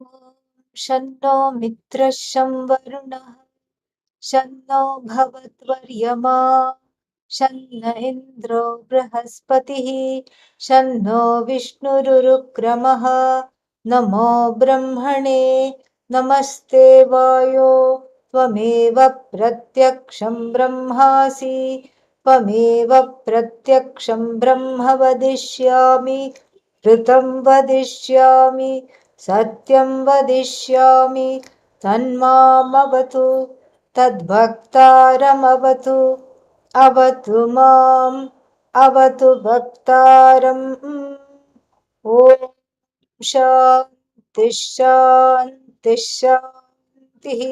ॐ शन्नो मित्रः शं वरुणः शन्नो भवत्वर्यमा शन्न इन्द्रो बृहस्पतिः शन्नो विष्णुरुरुक्रमः नमो ब्रह्मणे नमस्ते वायो त्वमेव प्रत्यक्षं ब्रह्मासि त्वमेव प्रत्यक्षं ब्रह्म वदिष्यामि ऋतं वदिष्यामि सत्यं वदिष्यामि तन्मामवतु तद्भक्तारमवतु अवतु माम् अवतु भक्तारम् ॐ शान्ति शान्ति शान्तिः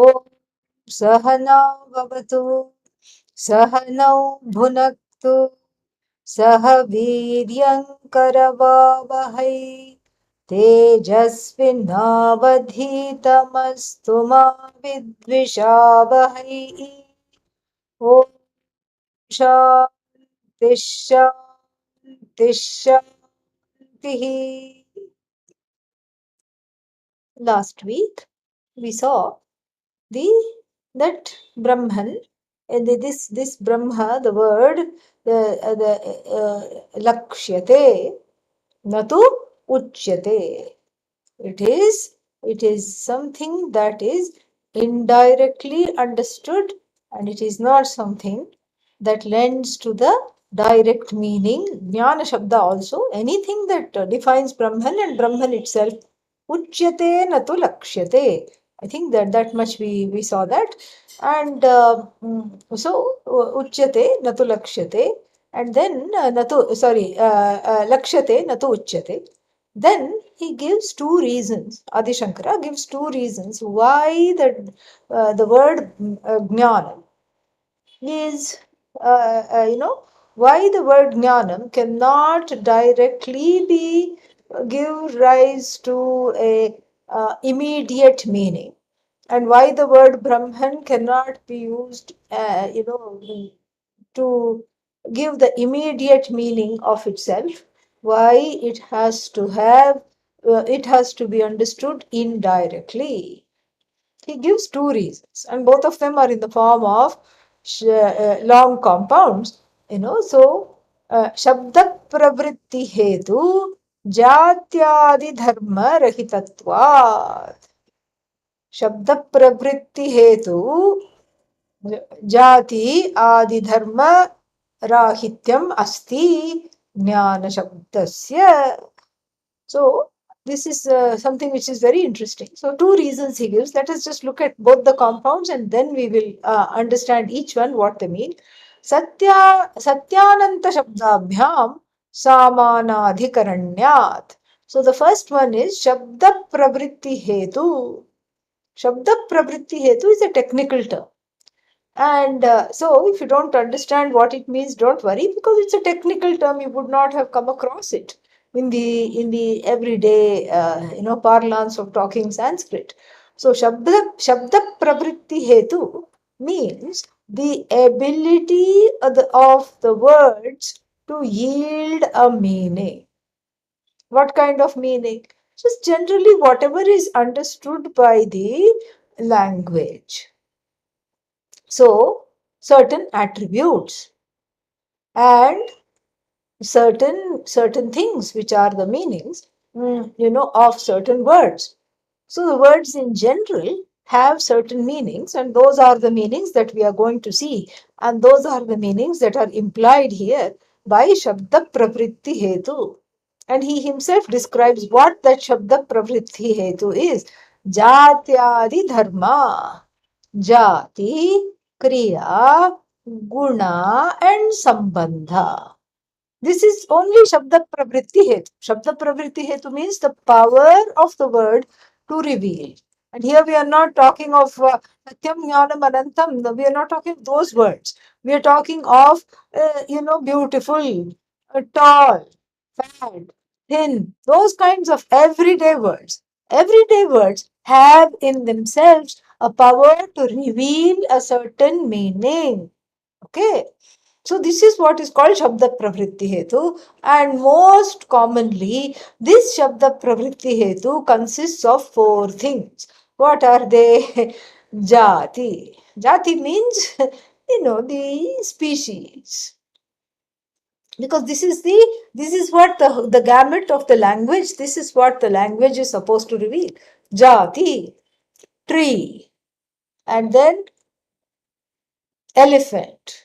ॐ सहनौ भवतु सहनौ भुनक्तु सह वीर्यङ्करवावहै तेजस्विनावधीतमस्तु मा विद्विषावहै ॐ शान्ति शान्ति शान्तिः. Last week we saw that Brahman, and this Brahma, the word, lakshyate, natu uchyate. It is something that is indirectly understood, and it is not something that lends to the direct meaning. Jnana Shabda also, anything that defines Brahman and Brahman itself. Uchyate natu lakshyate. I think that much we saw that. And so uchyate natu lakshyate. And then lakshyate natu uchyate. Then he gives two reasons. Adi Shankara gives two reasons why the word jnana is, why the word jnanam cannot directly be give rise to a immediate meaning, and why the word Brahman cannot be used, to give the immediate meaning of itself, why it has to be understood indirectly. He gives two reasons, and both of them are in the form of long compounds. So Shabda Pravritti Hetu Jatyadi Dharma Rahitatvat. Shabda Pravritti Hetu Jati Adi Dharma Rahityam Asti Jnana Shabdasya. So this is something which is very interesting. So two reasons he gives. Let us just look at both the compounds and then we will understand each one what they mean. Satyananta Shabdabhyam Samanadhikaranyat. So the first one is Shabda Pravritti Hetu. Shabda Pravritti Hetu is a technical term. And so if you don't understand what it means, don't worry, because it's a technical term. You would not have come across it in the everyday parlance of talking Sanskrit. So Shabda Pravritti Hetu means the ability of the words to yield a meaning. What kind of meaning? Just generally whatever is understood by the language. So certain attributes and certain things which are the meanings of certain words. So the words in general have certain meanings, and those are the meanings that we are going to see, and those are the meanings that are implied here by Shabda Pravritti Hetu. And he himself describes what that Shabda Pravritti Hetu is. Jatyadi Dharma. Jati, Kriya, Guna and Sambandha. This is only Shabda Pravritti Hetu. Shabda Pravritti Hetu means the power of the word to reveal. And here we are not talking of Satyam, Jnanam, Anantam. We are not talking of those words. We are talking of, beautiful, tall, fat, thin, those kinds of everyday words. Everyday words have in themselves a power to reveal a certain meaning. Okay. So this is what is called Shabda Pravritti Hetu, and most commonly this Shabda Pravritti Hetu consists of four things. What are they? Jati. Jati means, the species. Because this is what the gamut of the language, this is what the language is supposed to reveal. Jati, tree, and then elephant.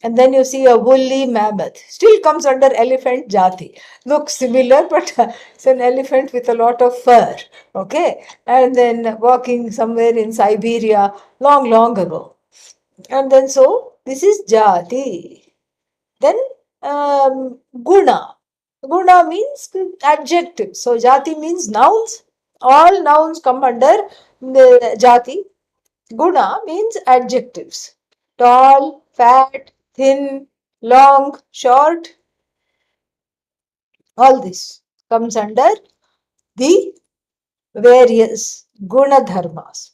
And then you see a woolly mammoth. Still comes under elephant jati. Looks similar, but it's an elephant with a lot of fur. Okay. And then walking somewhere in Siberia long, long ago. And then so this is jati. Then guna. Guna means adjective. So jati means nouns. All nouns come under the jati. Guna means adjectives. Tall, fat, thin, long, short. All this comes under the various guna dharmas.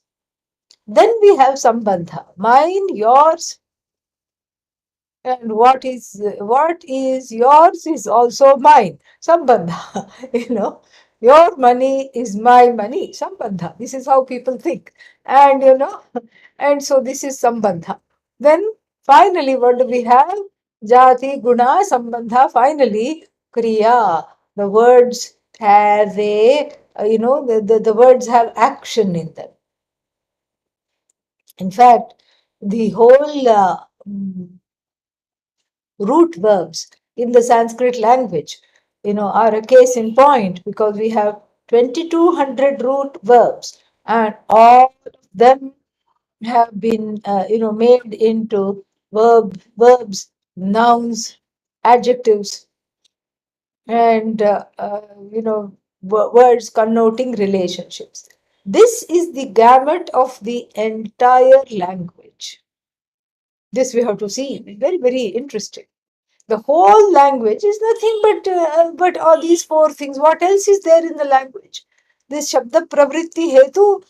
Then we have sambandha. Mine, yours, and what is yours is also mine. Sambandha. Your money is my money. Sambandha. This is how people think. And and so this is sambandha. Then finally, what do we have? Jati, guna, sambandha. Finally, kriya. The words have the words have action in them. In fact, the whole root verbs in the Sanskrit language, are a case in point, because we have 2200 root verbs, and all of them have been, made into verbs, nouns, adjectives, and, words connoting relationships. This is the gamut of the entire language. This we have to see. Very, very interesting. The whole language is nothing but all these four things. What else is there in the language? This Shabda Pravritti Hetu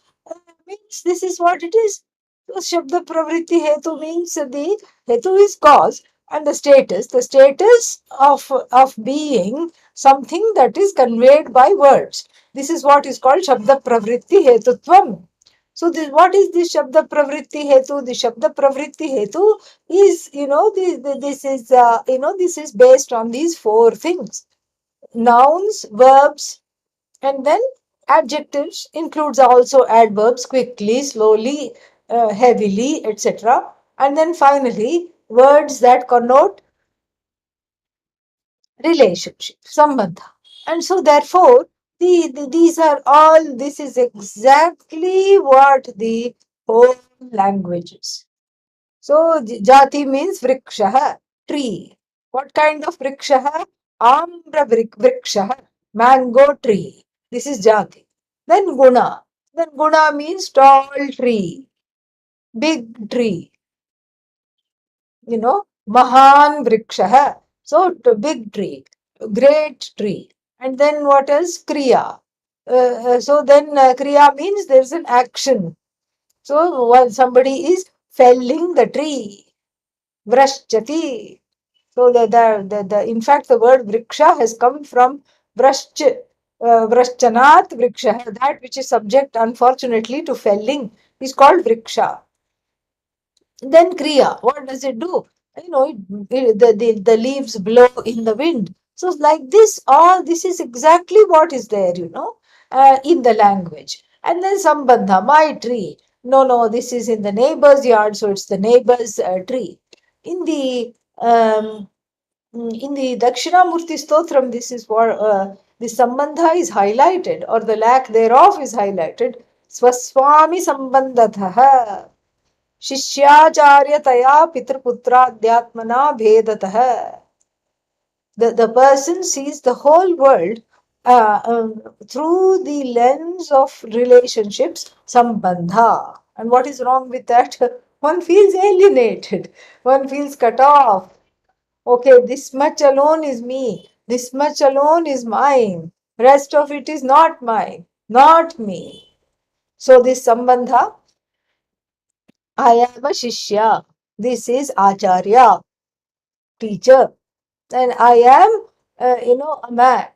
means this is what it is. So Shabda Pravritti Hetu means the Hetu is cause, and the status of being something that is conveyed by words. This is what is called Shabda Pravritti Hetutvam. So what is this Shabda Pravritti Hetu? The Shabda Pravritti Hetu is, this is based on these four things: nouns, verbs, and then adjectives. Includes also adverbs: quickly, slowly, heavily, etc. And then finally words that connote relationship, sambandha. And so therefore these are all, this is exactly what the whole language is. So jati means vriksha, tree. What kind of vriksha? Ambra vriksha, mango tree. This is jati. Then guna. Then guna means tall tree, big tree. Mahan vriksha. So big tree, great tree. And then what else? Kriya. So then kriya means there's an action. So when somebody is felling the tree, vrashchati. So in fact, the word vriksha has come from vrashch, vrashchanat vriksha. That which is subject, unfortunately, to felling is called vriksha. Then kriya, what does it do? The leaves blow in the wind. So like this, all this is exactly what is there, in the language. And then sambandha, my tree. No, this is in the neighbor's yard, so it's the neighbor's tree. In the Dakshinamurti Stotram, this is what the sambandha is highlighted, or the lack thereof is highlighted. Swaswami sambandhatah. शिष्याचार्यतया पितृपुत्राध्यात्मना भेदतः. The person sees the whole world through the lens of relationships, sambandha. And what is wrong with that? One feels alienated. One feels cut off. Okay, this much alone is me. This much alone is mine. Rest of it is not mine, not me. So this sambandha, I am a Shishya. This is Acharya. teacher, and I am, a man,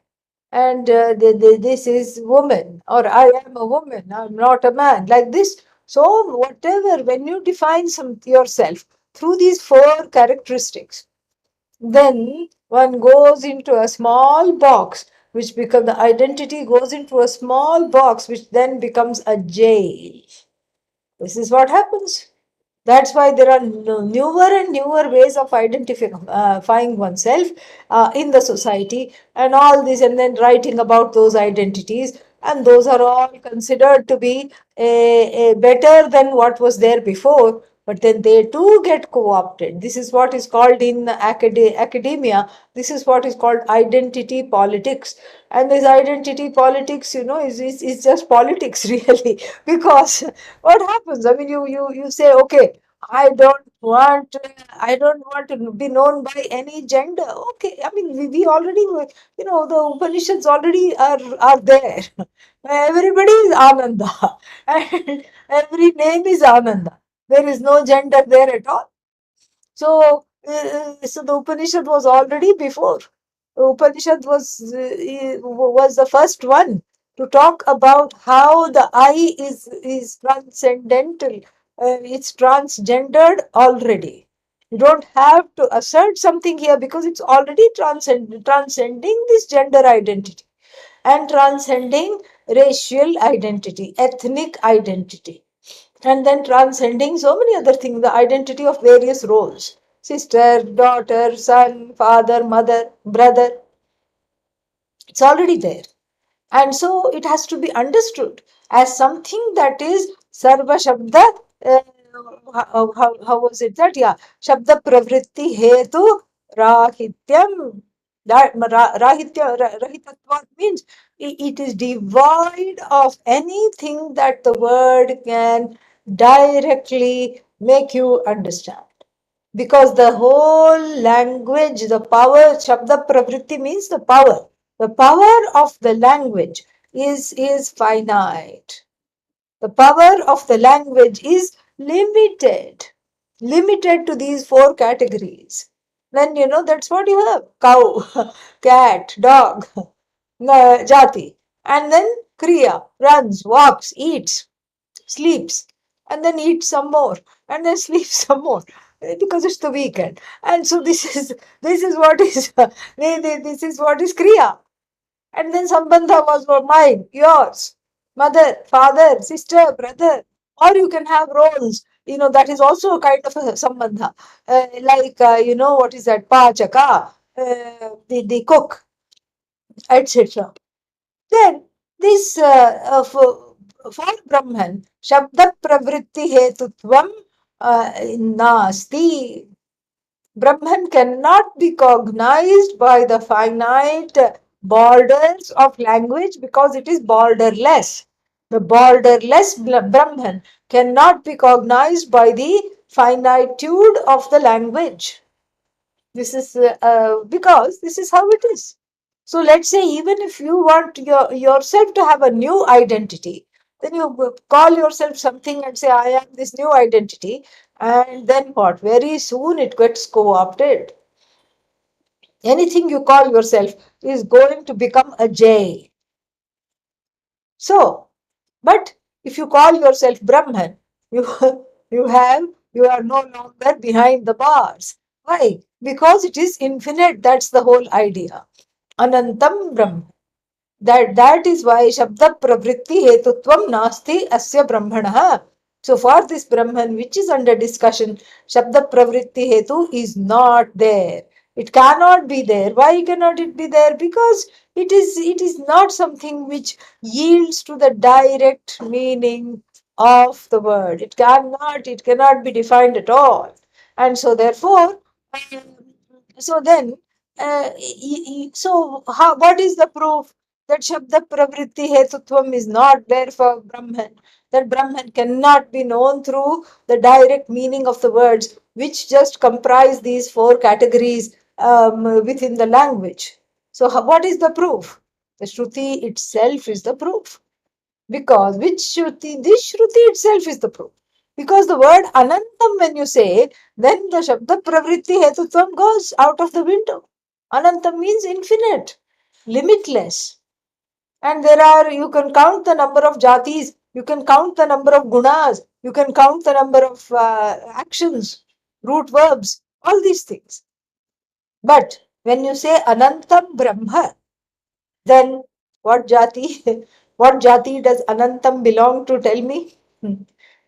and this is woman, or I am a woman, I'm not a man, like this. So whatever, when you define yourself through these four characteristics, then one goes into a small box, which becomes the identity goes into a small box, which then becomes a jail. This is what happens. That's why there are newer and newer ways of identifying oneself in the society, and all this, and then writing about those identities. And those are all considered to be a better than what was there before. But then they too get co opted. This is what is called in academia, this is what is called identity politics. And this identity politics, is just politics, really. Because what happens? I mean, you say, okay, I don't want to be known by any gender. Okay, I mean, we already, the Upanishads already are there. Everybody is Ananda, and every name is Ananda. There is no gender there at all. So the Upanishad was already before. The Upanishad was the first one to talk about how the I is transcendental. It's transgendered already. You don't have to assert something here because it's already transcending this gender identity and transcending racial identity, ethnic identity, and then transcending so many other things, the identity of various roles: sister, daughter, son, father, mother, brother. It's already there. And so it has to be understood as something that is Sarva Shabda. Uh, how was it that? Yeah, Shabda Pravritti Hetu Rahityam. Rahitatva means it is devoid of anything that the word can directly make you understand. Because the whole language, the power, Shabda Pravritti means the power. The power of the language is finite. The power of the language is limited to these four categories. Then, that's what you have: cow, cat, dog, jati. And then Kriya, runs, walks, eats, sleeps, and then eats some more, and then sleeps some more, because it's the weekend. And so this is what is this is what is Kriya. And then Sambandha was for mine, yours, mother, father, sister, brother. Or you can have roles. That is also a kind of a Sambandha. What is that? Pachaka, the cook, etc. Then this for Brahman, Shabda Pravritti Hetutvam Nasti. Brahman cannot be cognized by the finite borders of language because it is borderless. The borderless Brahman cannot be cognized by the finitude of the language. This is because this is how it is. So let's say, even if you want yourself to have a new identity, then you call yourself something and say, I am this new identity. And then what? Very soon it gets co-opted. Anything you call yourself is going to become a jail. So, but if you call yourself Brahman, you, you are no longer behind the bars. Why? Because it is infinite. That's the whole idea. Anantam Brahman. That is why Shabda Pravritti Hetutvam Nasti Asya Brahmana. So for this Brahman which is under discussion, Shabda Pravritti Hetu is not there. It cannot be there. Why cannot it be there? Because it is not something which yields to the direct meaning of the word. It cannot be defined at all. And so therefore, um, so then, what is the proof that Shabda Pravritti Hetutvam is not there for Brahman? That Brahman cannot be known through the direct meaning of the words, which just comprise these four categories within the language. So, what is the proof? The Shruti itself is the proof. Because which Shruti? This Shruti itself is the proof. Because the word Anantam, when you say, then the Shabda Pravritti Hetutvam goes out of the window. Anantam means infinite, limitless. And there are, you can count the number of jatis, you can count the number of gunas, you can count the number of actions, root verbs, all these things. But when you say Anantam Brahma, then what jati, what jati does Anantam belong to? Tell me.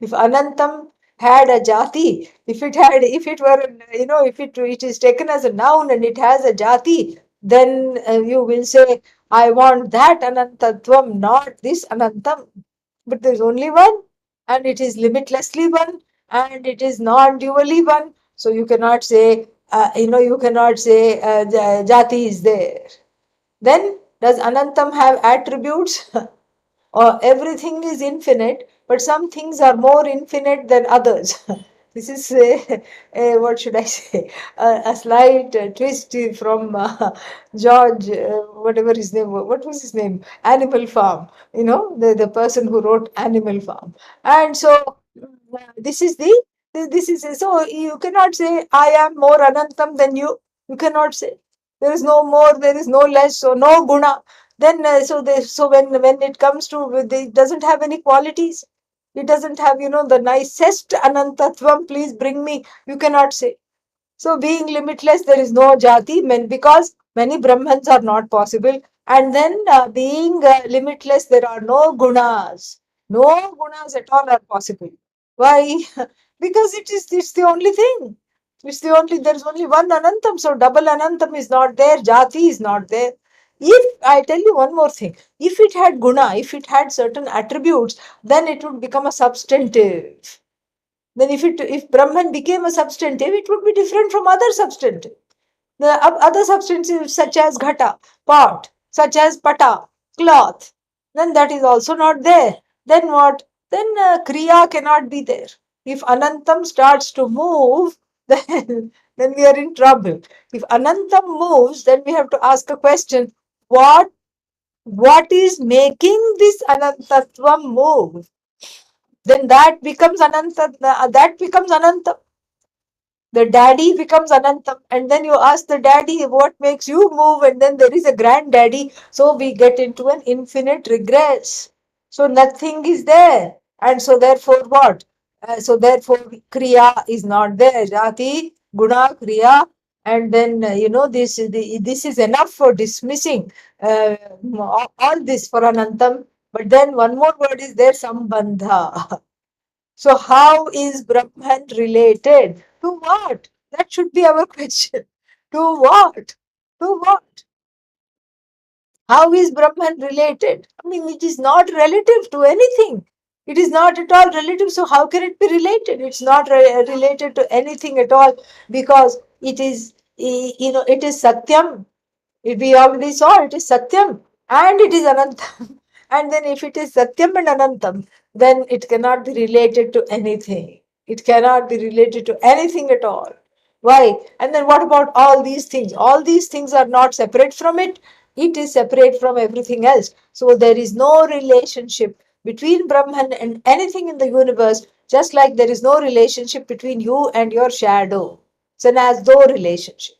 If Anantam had a jati, if it were, if it is taken as a noun and it has a jati, then you will say, I want that Anantatvam, not this Anantam. But there is only one, and it is limitlessly one, and it is non-dually one. So you cannot say, jati is there. Then does Anantam have attributes? Or everything is infinite, but some things are more infinite than others. This is what should I say? A slight twist from George, whatever his name was. What was his name? Animal Farm. The person who wrote Animal Farm. And so this is so you cannot say I am more Anantam than you. You cannot say. There is no more, there is no less, so no guna. Then so when it comes to, it doesn't have any qualities. It doesn't have, the nicest Anantatvam, please bring me. You cannot say. So being limitless, there is no jati, because many Brahmans are not possible. And then being limitless, there are no gunas. No gunas at all are possible. Why? Because it's the only thing. There is only one Anantam. So double Anantam is not there. Jati is not there. If I tell you one more thing, if it had guna, if it had certain attributes, then it would become a substantive. Then if Brahman became a substantive, it would be different from other substantive. The other substances such as ghata, pot, such as pata, cloth, then that is also not there. Then what? Then kriya cannot be there. If Anantam starts to move, then we are in trouble. If Anantam moves, then we have to ask a question: what is making this Anantatvam move? Then that becomes Anantam. The daddy becomes Anantam, and then you ask the daddy what makes you move, and then there is a granddaddy. So we get into an infinite regress. So nothing is there, and so therefore what? So therefore kriya is not there. Jati, guna, kriya, and then this is enough for dismissing all this for Anantam. But then one more word is there, sambandha. So how is Brahman related? To what? That should be our question. To what? To what? How is Brahman related? I mean, it is not relative to anything. It is not at all relative. So how can it be related? It's not related to anything at all, because it is, it is Satyam. We already saw it is Satyam and it is Anantam. And then if it is Satyam and Anantam, then it cannot be related to anything. It cannot be related to anything at all. Why? And then what about all these things? All these things are not separate from it. It is separate from everything else. So there is no relationship between Brahman and anything in the universe, just like there is no relationship between you and your shadow. It's an as though relationship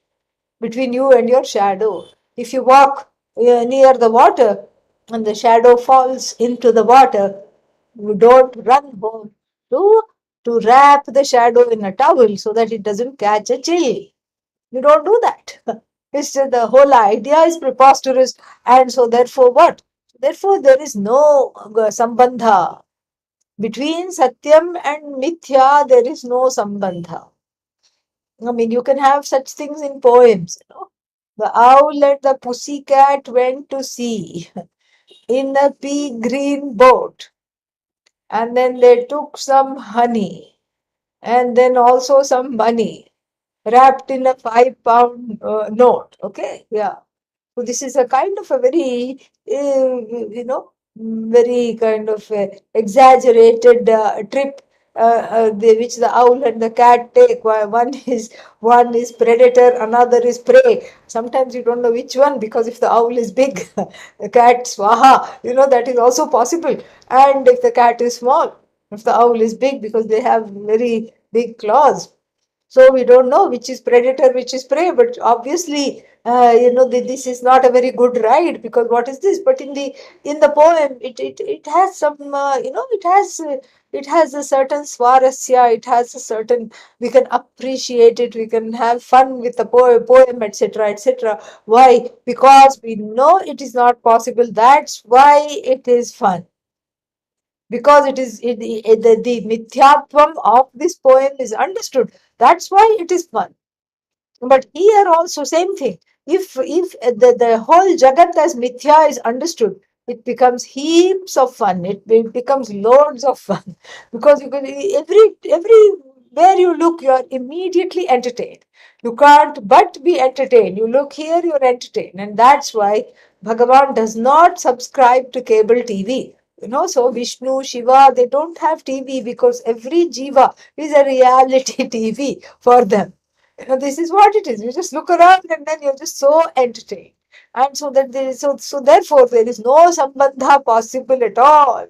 between you and your shadow. If you walk near the water and the shadow falls into the water, you don't run home to wrap the shadow in a towel so that it doesn't catch a chill. You don't do that. It's just the whole idea is preposterous, and so therefore what? Therefore there is no sambandha between Satyam and Mithya. There is no sambandha. I mean, you can have such things in poems. The owl and the pussycat went to sea in a pea green boat, and then they took some honey and then also some money wrapped in a 5 pound note. Okay, yeah. So this is a kind of a very, very kind of exaggerated trip which the owl and the cat take. One is predator, another is prey. Sometimes you don't know which one, because if the owl is big, the cat swaha. That is also possible. And if the cat is small, if the owl is big, because they have very big claws. So we don't know which is predator, which is prey. But obviously, this is not a very good ride, because what is this? But in the poem, it has some, it has a certain swarasya. It has a certain, we can appreciate it. We can have fun with the poem, etc., etc. Why? Because we know it is not possible. That's why it is fun, because the mithyatvam of this poem is understood. That's why it is fun. But here also same thing. If the whole Jagat as mithya is understood, it becomes heaps of fun. It becomes loads of fun because you can everywhere you look, you are immediately entertained. You can't but be entertained. You look here, you're entertained, and that's why Bhagavan does not subscribe to cable TV. So Vishnu, Shiva, they don't have TV because every jiva is a reality TV for them. This is what it is. You just look around and then you're just so entertained. And so that there is, so therefore there is no sambandha possible at all.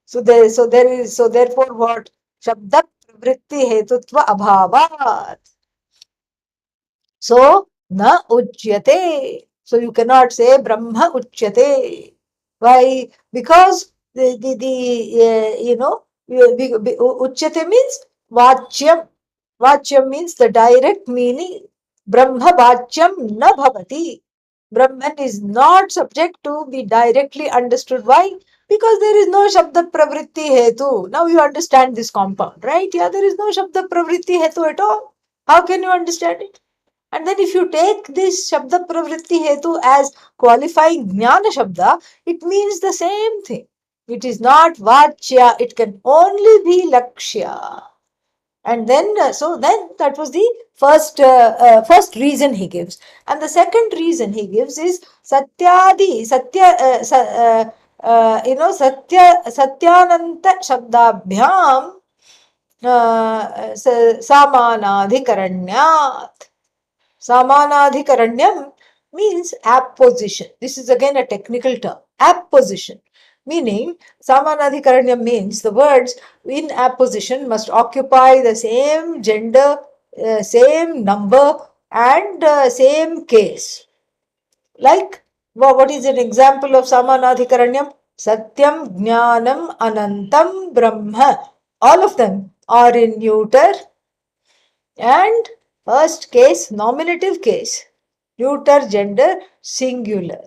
So therefore what? Shabda pravritti hetutva abhavat. So na uchyate. So you cannot say Brahma uchyate. Why? Because uchyate means vachyam. Vachyam means the direct meaning. Brahma vachyam na bhavati. Brahman is not subject to be directly understood. Why? Because there is no Shabda Pravritti Hetu. Now you understand this compound, right? Yeah, there is no Shabda Pravritti Hetu at all. How can you understand it? And then if you take this Shabda Pravritti Hetu as qualifying Jnana Shabda, it means the same thing. It is not Vachya, it can only be Lakshya. And then, then that was the first reason he gives. And the second reason he gives is Satyadi, Satyananta Shabdabhyam Samanadhikaranyat. Samanadhikaranyam means apposition. This is again a technical term. Apposition. Meaning, Samanadhikaranyam means the words in apposition must occupy the same gender, same number, and same case. Like, what is an example of Samanadhikaranyam? Satyam, Jnanam, Anantam, Brahma. All of them are in neuter and first case, nominative case, neuter, gender, singular.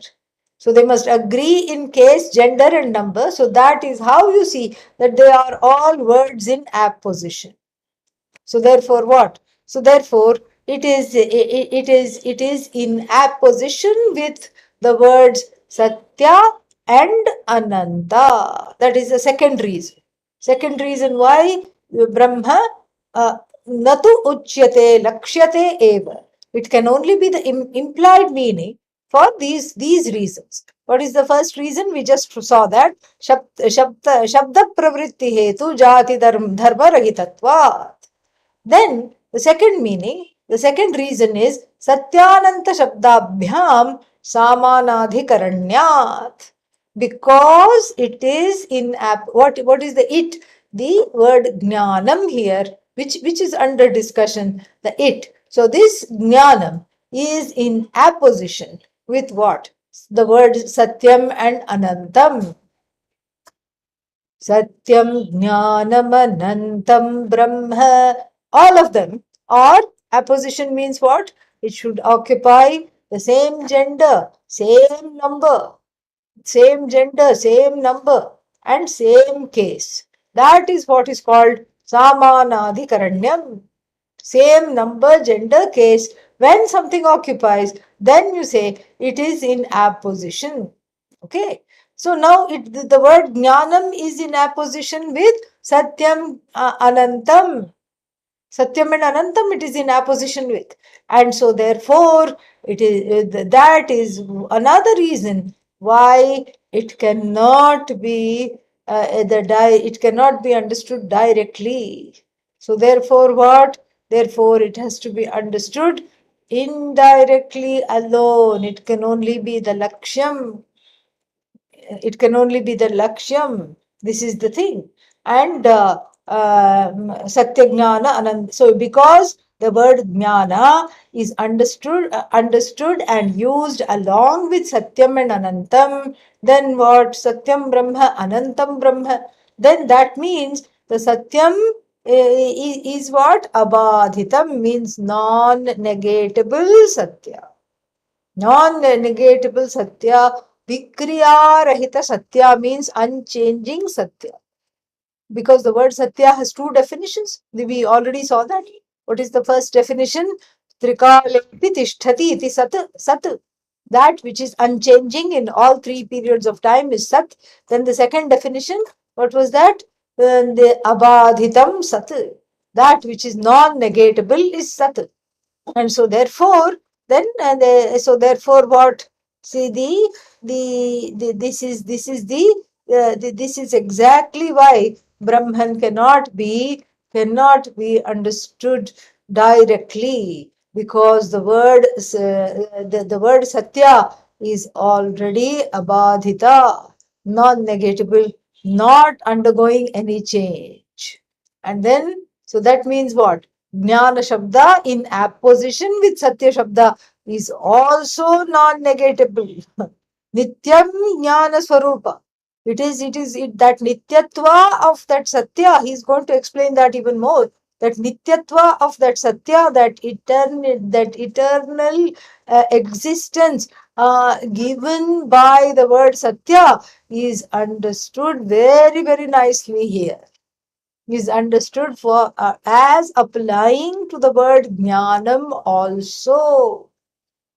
So they must agree in case, gender and number. So that is how you see that they are all words in apposition. So therefore what? So therefore it is in apposition with the words Satya and Ananta. That is the second reason. Second reason why Brahma natu uchyate lakshyate eva. It can only be the implied meaning for these reasons. What is the first reason? We just saw that Shabda pravritti hetu jati dharma rahitatvat. Then the second meaning, the second reason is Satyananta Shabdabhyam Samanadhikaranyat. Because it is in what is the it? The word Jnanam here, which is under discussion, the it. So this Jnanam is in apposition with what? The words Satyam and Anantam. Satyam, Jnanam, Anantam, Brahma. All of them. Or apposition means what? It should occupy the same gender, same number, same gender, same number, and same case. That is what is called Samanadhikaranyam. Same number, gender, case. When something occupies, then you say it is in apposition. Okay. So now the word Jnanam is in apposition with Satyam, Anantam. Satyam and Anantam it is in apposition with. And so therefore that is another reason why it cannot be it cannot be understood directly. So therefore what? Therefore it has to be understood indirectly alone. It can only be the Lakshyam. It can only be the Lakshyam. This is the thing. and Satya Jnana Anand. So because the word Jnana is understood and used along with Satyam and Anantam, then what? Satyam Brahma, Anantam Brahma. Then that means the Satyam is what? Abadhitam means non-negatable Satya. Non-negatable Satya. Vikriya Rahita Satya means unchanging Satya. Because the word Satya has two definitions. We already saw that. What is the first definition? Trikalepi tishtati iti sat. Sat. That which is unchanging in all three periods of time is Sat. Then the second definition, what was that? The Abadhitam Sat. That which is non-negatable is Sat. And so therefore, then so therefore what? See this is exactly why Brahman cannot be understood directly, because the word Satya is already abadhita, non-negatable, not undergoing any change. And then so that means what? Jnana Shabda in apposition with Satya Shabda is also non-negatable. Nityam Jnana Swarupa. It that Nityatva of that Satya, he is going to explain that even more. That Nityatva of that Satya, that eternal existence given by the word Satya is understood very, very nicely here. Is understood as applying to the word jnanam also.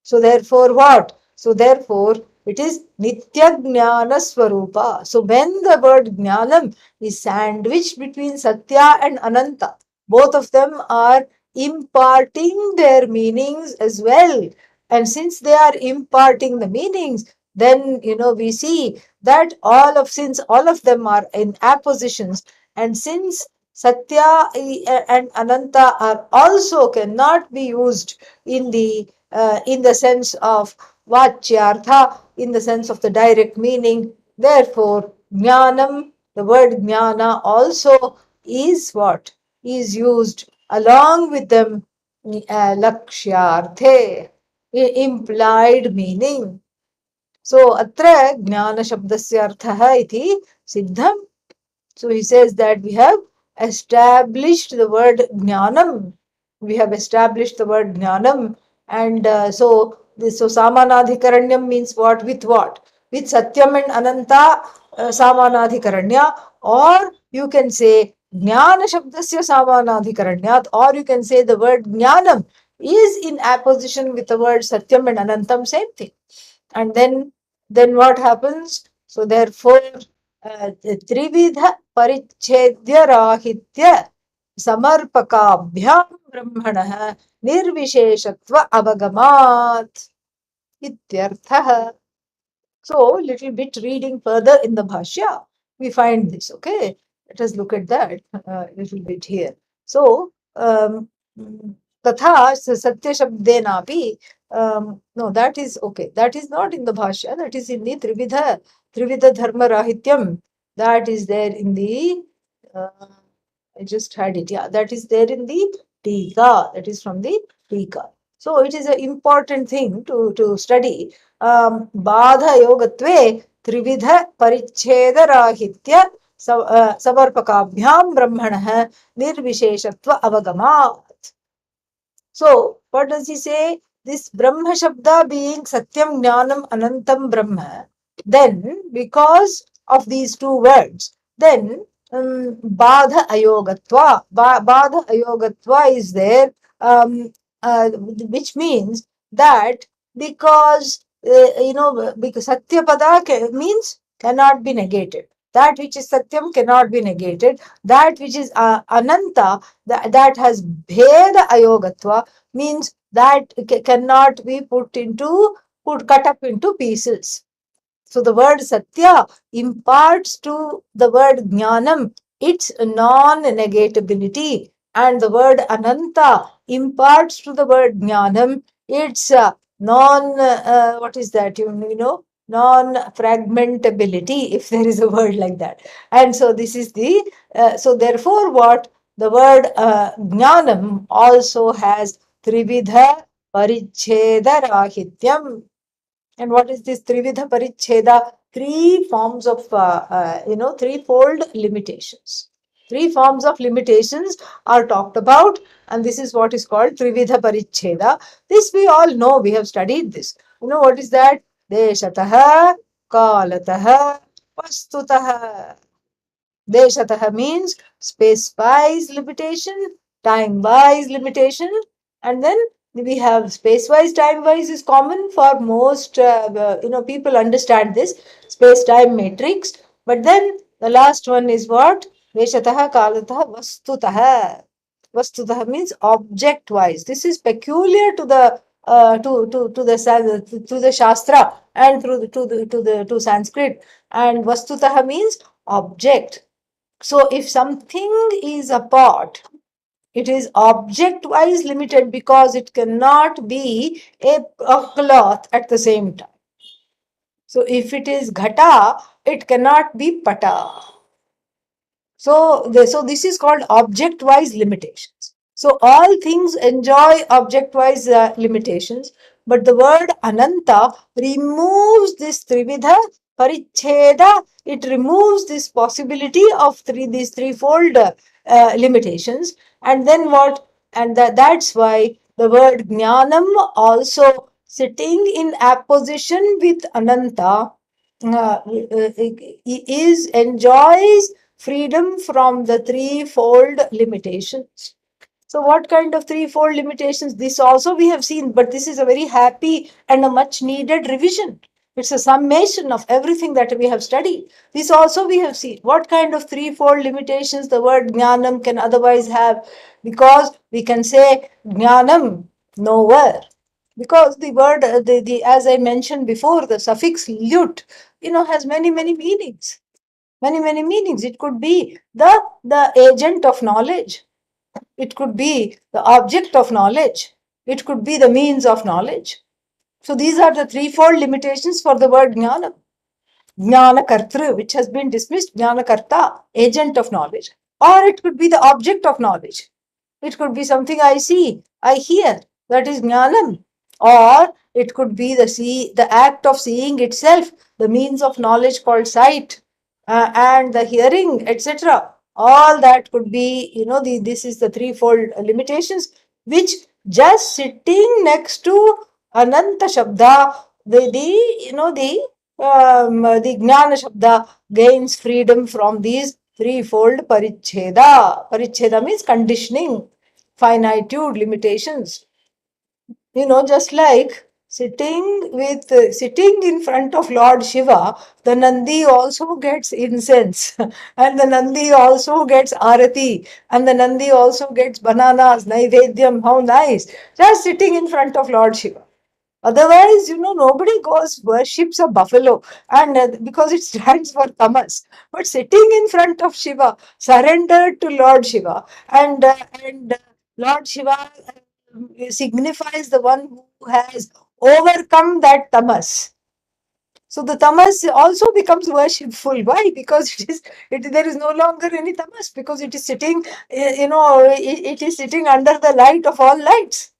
So therefore what? So therefore it is nitya jnana swarupa. So when the word jnanam is sandwiched between satya and ananta, both of them are imparting their meanings as well. And since they are imparting the meanings, then we see that since all of them are in appositions, and since Satya and Ananta are also cannot be used in the sense of Vachyartha, in the sense of the direct meaning. Therefore, Jnanam, the word Jnana also is what? Is used along with them, Lakshyarthe, implied meaning. So, atra Jnana Shabdasya Arthaha iti Siddham. So he says that we have established the word jnanam. We have established the word jnanam. And so samanadhikaranyam means what? With what? With satyam and ananta samanadhikaranya. Or you can say jnana shabdasya samanadhikaranyat. Or you can say the word jnanam is in apposition with the word satyam and anantam, same thing. And then what happens? So therefore, त्रिविध परिच्छेद्य राहित्य समर्पकाभ्याम ब्रह्मणः निर्विशेषत्व अवगमात् इत्यर्थः. So, little bit reading further in the Bhashya, we find this. Okay, let us look at that little bit here. So, Tatha Satya Shabdenapi. No, that is okay. That is not in the Bhashya. That is in the Trividha Dharma Rahityam. That is there in the. I just had it. Yeah, that is there in the Tika. That is from the Tika. So it is an important thing to study. Badha yogatve trividha paricheda rahitya savarpakabhyam brahmanah nirvisheshatva avagamat. So what does he say? This Brahma Shabda being Satyam Jnanam Anantam Brahma, then because of these two words, then Badha Ayogatva. Badha Ayogatva is there, which means that because because Satyapada means cannot be negated. That which is Satyam cannot be negated. That which is Ananta, that has Bheda Ayogatva, means that cannot be cut up into pieces. So the word Satya imparts to the word Jnanam its non-negatability, and the word Ananta imparts to the word Jnanam its what is that? non-fragmentability, if there is a word like that. And so this is the, so therefore what the word jnanam also has trividha paricheda rahityam. And what is this Trividha Paricheda? Three forms of, threefold limitations. Three forms of limitations are talked about, and this is what is called Trividha Paricheda. This we all know, we have studied this. You know what is that? Deshataha, Kalataha, Vastutaha. Deshataha means space-wise limitation, time-wise limitation, and then we have space-wise, time-wise is common for most, people understand this space-time matrix. But then the last one is what? Deshataha, Kalataha, Vastutaha. Vastutaha means object-wise. This is peculiar to the to the Shastra and to Sanskrit. And Vastutaha means object. So if something is a pot, it is object-wise limited because it cannot be a cloth at the same time. So if it is ghata, it cannot be pata. So this is called object-wise limitations. So all things enjoy object-wise limitations, but the word ananta removes this trividha paricheda. It removes this possibility of these threefold limitations. And then what? And that's why the word jnanam also sitting in apposition with ananta is enjoys freedom from the threefold limitations. So, what kind of threefold limitations? This also we have seen, but this is a very happy and a much needed revision. It's a summation of everything that we have studied. This also we have seen. What kind of threefold limitations the word jnanam can otherwise have? Because we can say jnanam, knower. Because the word, as I mentioned before, the suffix lut, has many, many meanings. Many, many meanings. It could be the agent of knowledge. It could be the object of knowledge. It could be the means of knowledge. So these are the threefold limitations for the word jnana. Jnana kartru, which has been dismissed, jnana karta, agent of knowledge. Or it could be the object of knowledge. It could be something I see, I hear, that is jnanam. Or it could be the act of seeing itself, the means of knowledge called sight, and the hearing, etc. All that could be, this is the threefold limitations, which just sitting next to Ananta Shabda, the Jnana Shabda gains freedom from these threefold paricheda. Paricheda means conditioning, finitude, limitations. Just like sitting in front of Lord Shiva, the Nandi also gets incense, and the Nandi also gets arati, and the Nandi also gets bananas, naivedyam. How nice! Just sitting in front of Lord Shiva. Otherwise, nobody goes worships a buffalo, and because it stands for tamas. But sitting in front of Shiva, surrendered to Lord Shiva, and Lord Shiva signifies the one who has overcome that tamas. So the tamas also becomes worshipful. Why? Because there is no longer any tamas, because it is sitting, it is sitting under the light of all lights.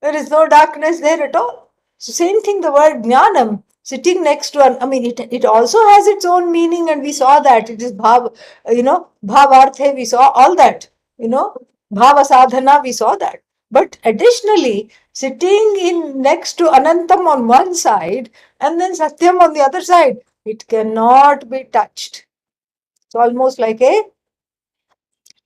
There is no darkness there at all. So same thing, the word jnanam, sitting next to it also has its own meaning, and we saw that it is bhavarthe, we saw all that, bhava sadhana, we saw that. But additionally, sitting in next to Anantam on one side and then Satyam on the other side, it cannot be touched. It's almost like a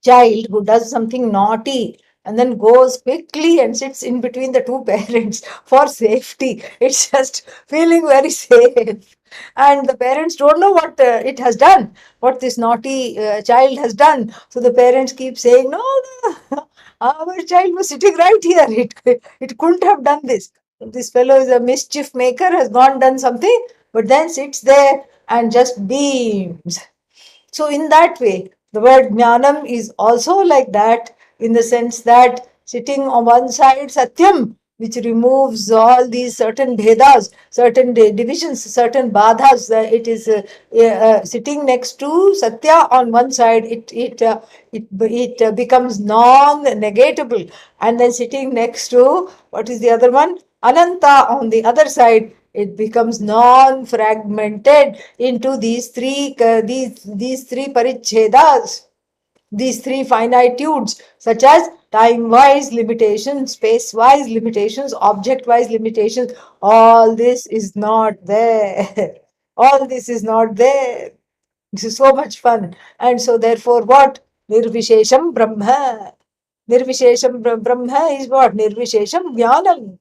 child who does something naughty and then goes quickly and sits in between the two parents for safety. It's just feeling very safe. And the parents don't know what it has done, what this naughty child has done. So the parents keep saying, no, no, our child was sitting right here. It couldn't have done this. This fellow is a mischief maker, has gone done something, but then sits there and just beams. So, in that way, the word jnanam is also like that, in the sense that sitting on one side, satyam, which removes all these certain bhedas, certain divisions, certain badhas. Sitting next to Satya on one side, it becomes non-negatable, and then sitting next to what is the other one, Ananta on the other side, it becomes non-fragmented into these three parichedas, these three finitudes, such as time-wise limitations, space-wise limitations, object-wise limitations. All this is not there. All this is not there. This is so much fun. And so therefore what? Nirvishesham Brahma. Nirvishesham Brahma is what? Nirvishesham Jnanam.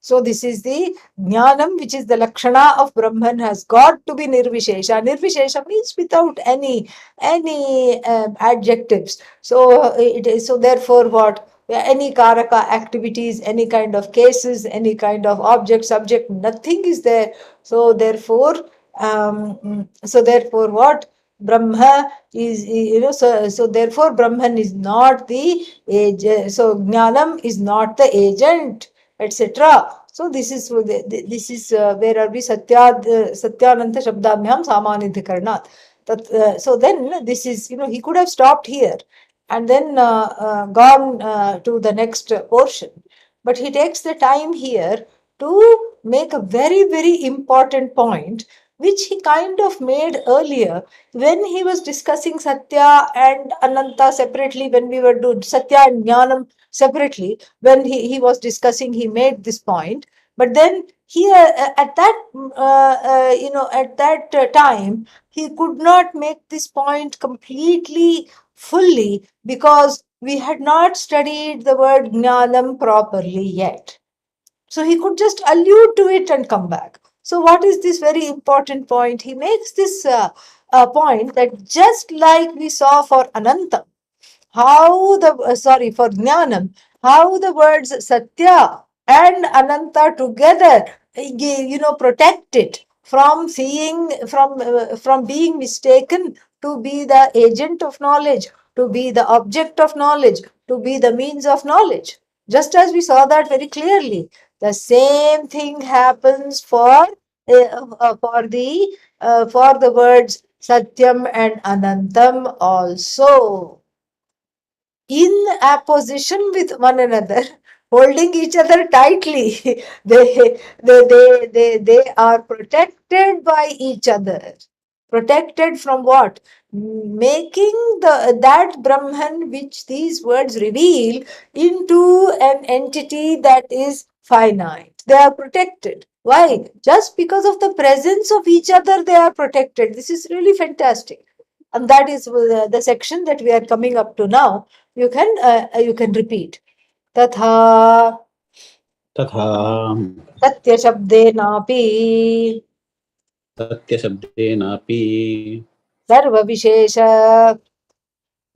So this is the jnanam, which is the lakshana of Brahman, has got to be nirvishesha. Nirvishesha means without any adjectives. So it is, so therefore what? Any karaka activities, any kind of cases, any kind of object, subject, nothing is there. So therefore, what? Brahma is, so therefore Brahman is not the agent. So jnanam is not the agent, etc. So this is where are we? Satyananta Shabdamyam Samanidhikarnat. So then this is, he could have stopped here and then gone to the next portion. But he takes the time here to make a very, very important point, which he kind of made earlier when he was discussing Satya and Ananta separately, when we were doing Satya and Jnanam separately, when he was discussing, he made this point. But then here at that time, he could not make this point completely fully because we had not studied the word jnanam properly yet. So he could just allude to it and come back. So what is this very important point? He makes this point that just like we saw for Anantam, for Jnanam, how the words Satya and Ananta together, protect it from from being mistaken to be the agent of knowledge, to be the object of knowledge, to be the means of knowledge. Just as we saw that very clearly, the same thing happens for the words Satyam and Anantam also, in apposition with one another, holding each other tightly. They are protected by each other. Protected from what? Making that Brahman which these words reveal into an entity that is finite. They are protected. Why? Just because of the presence of each other, they are protected. This is really fantastic. And that is the section that we are coming up to now. You can repeat. Tatha तथा satyashabdenapi सत्यशब्देनापि sarvavishesha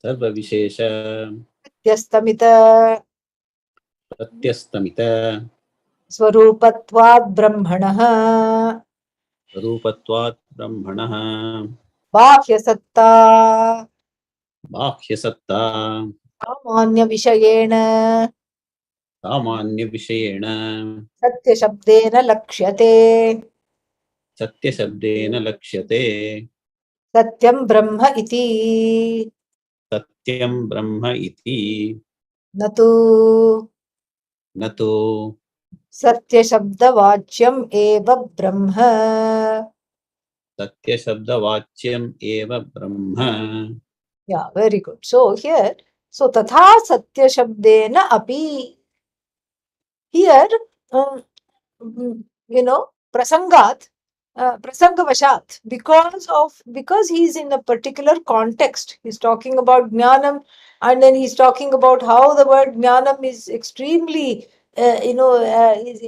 सर्वविशेष satyastamita प्रत्यस्तमित swarupatvad brahmanah रूपत्वात् ब्रह्मणः बाह्यसत्ता बाह्यसत्ता सामान्यविषयेण सामान्यविषयेण सत्यशब्देन लक्ष्यते. सत्यशब्देन लक्ष्यते. सत्यं ब्रह्म इति सत्यं ब्रह्म इति न तु न तु सत्यशब्दवाच्यम् एव ब्रह्म. सत्यशब्दवाच्यम् एव ब्रह्म. Yeah, very good. So here, so tatha satyashabdena api. Here, prasangat, prasangavashat, because he's in a particular context. He's talking about jnanam, and then he's talking about how the word jnanam is extremely, is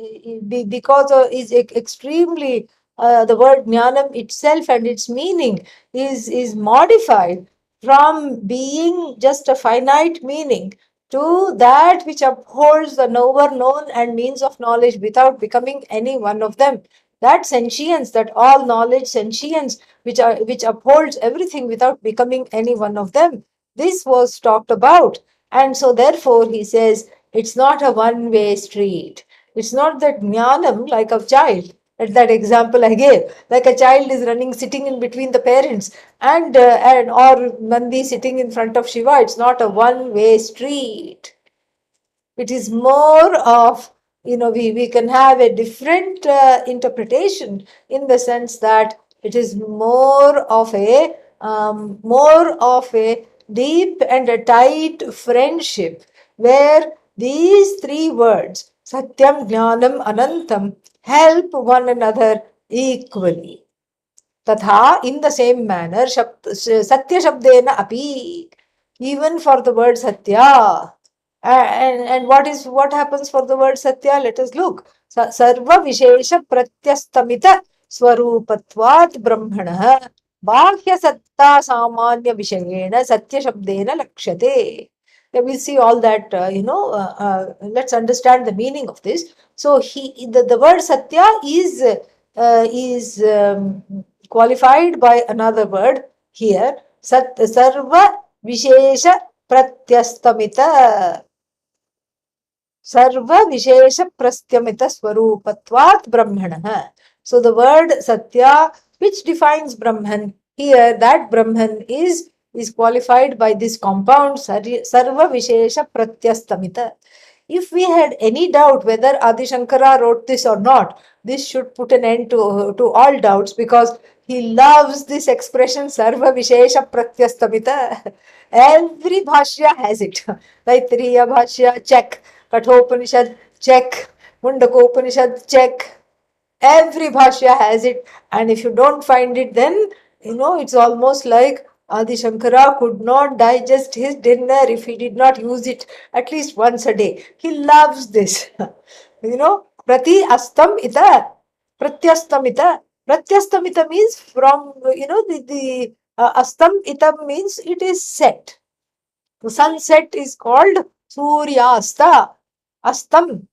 extremely, the word jnanam itself and its meaning is modified from being just a finite meaning to that which upholds the knower known and means of knowledge without becoming any one of them. That sentience, that all knowledge sentience, which upholds everything without becoming any one of them. This was talked about. And so therefore he says it's not a one-way street. It's not that jnanam like a child. At that example I gave, like a child is running, sitting in between the parents, and or Nandi sitting in front of Shiva. It's not a one-way street. It is more of, we can have a different interpretation, in the sense that it is more of a deep and a tight friendship, where these three words, Satyam, Jnanam, Anantam, help one another equally. Tatha, in the same manner, Satya Shabdena api, even for the word Satya. And what happens for the word Satya? Let us look. Sarva Vishesha Pratyastamita Swarupatvat Brahmana Bhashya Satta Samanya Vishayena Satya Shabdena Lakshate. Yeah, we'll see all that, let's understand the meaning of this. So, the word Satya is qualified by another word here. Sarva Vishesha Pratyastamita. Sarva Vishesha Prastyamita Swarupatvat Brahmana. So the word Satya, which defines Brahman, here that Brahman is qualified by this compound Sarva Vishesha Pratyastamita. If we had any doubt whether Adi Shankara wrote this or not, this should put an end to all doubts, because he loves this expression Sarva Vishesha Pratyastamita. Every Bhashya has it. Taittiriya Bhashya, check. Kathopanishad, check. Mundakopanishad, check. Every Bhashya has it. And if you don't find it, then, it's almost like Adi Shankara could not digest his dinner if he did not use it at least once a day. He loves this. Prati astam ita, pratyastamita. Pratyastamita means from, the astam itam means it is set. The sunset is called Suryasta. Astam,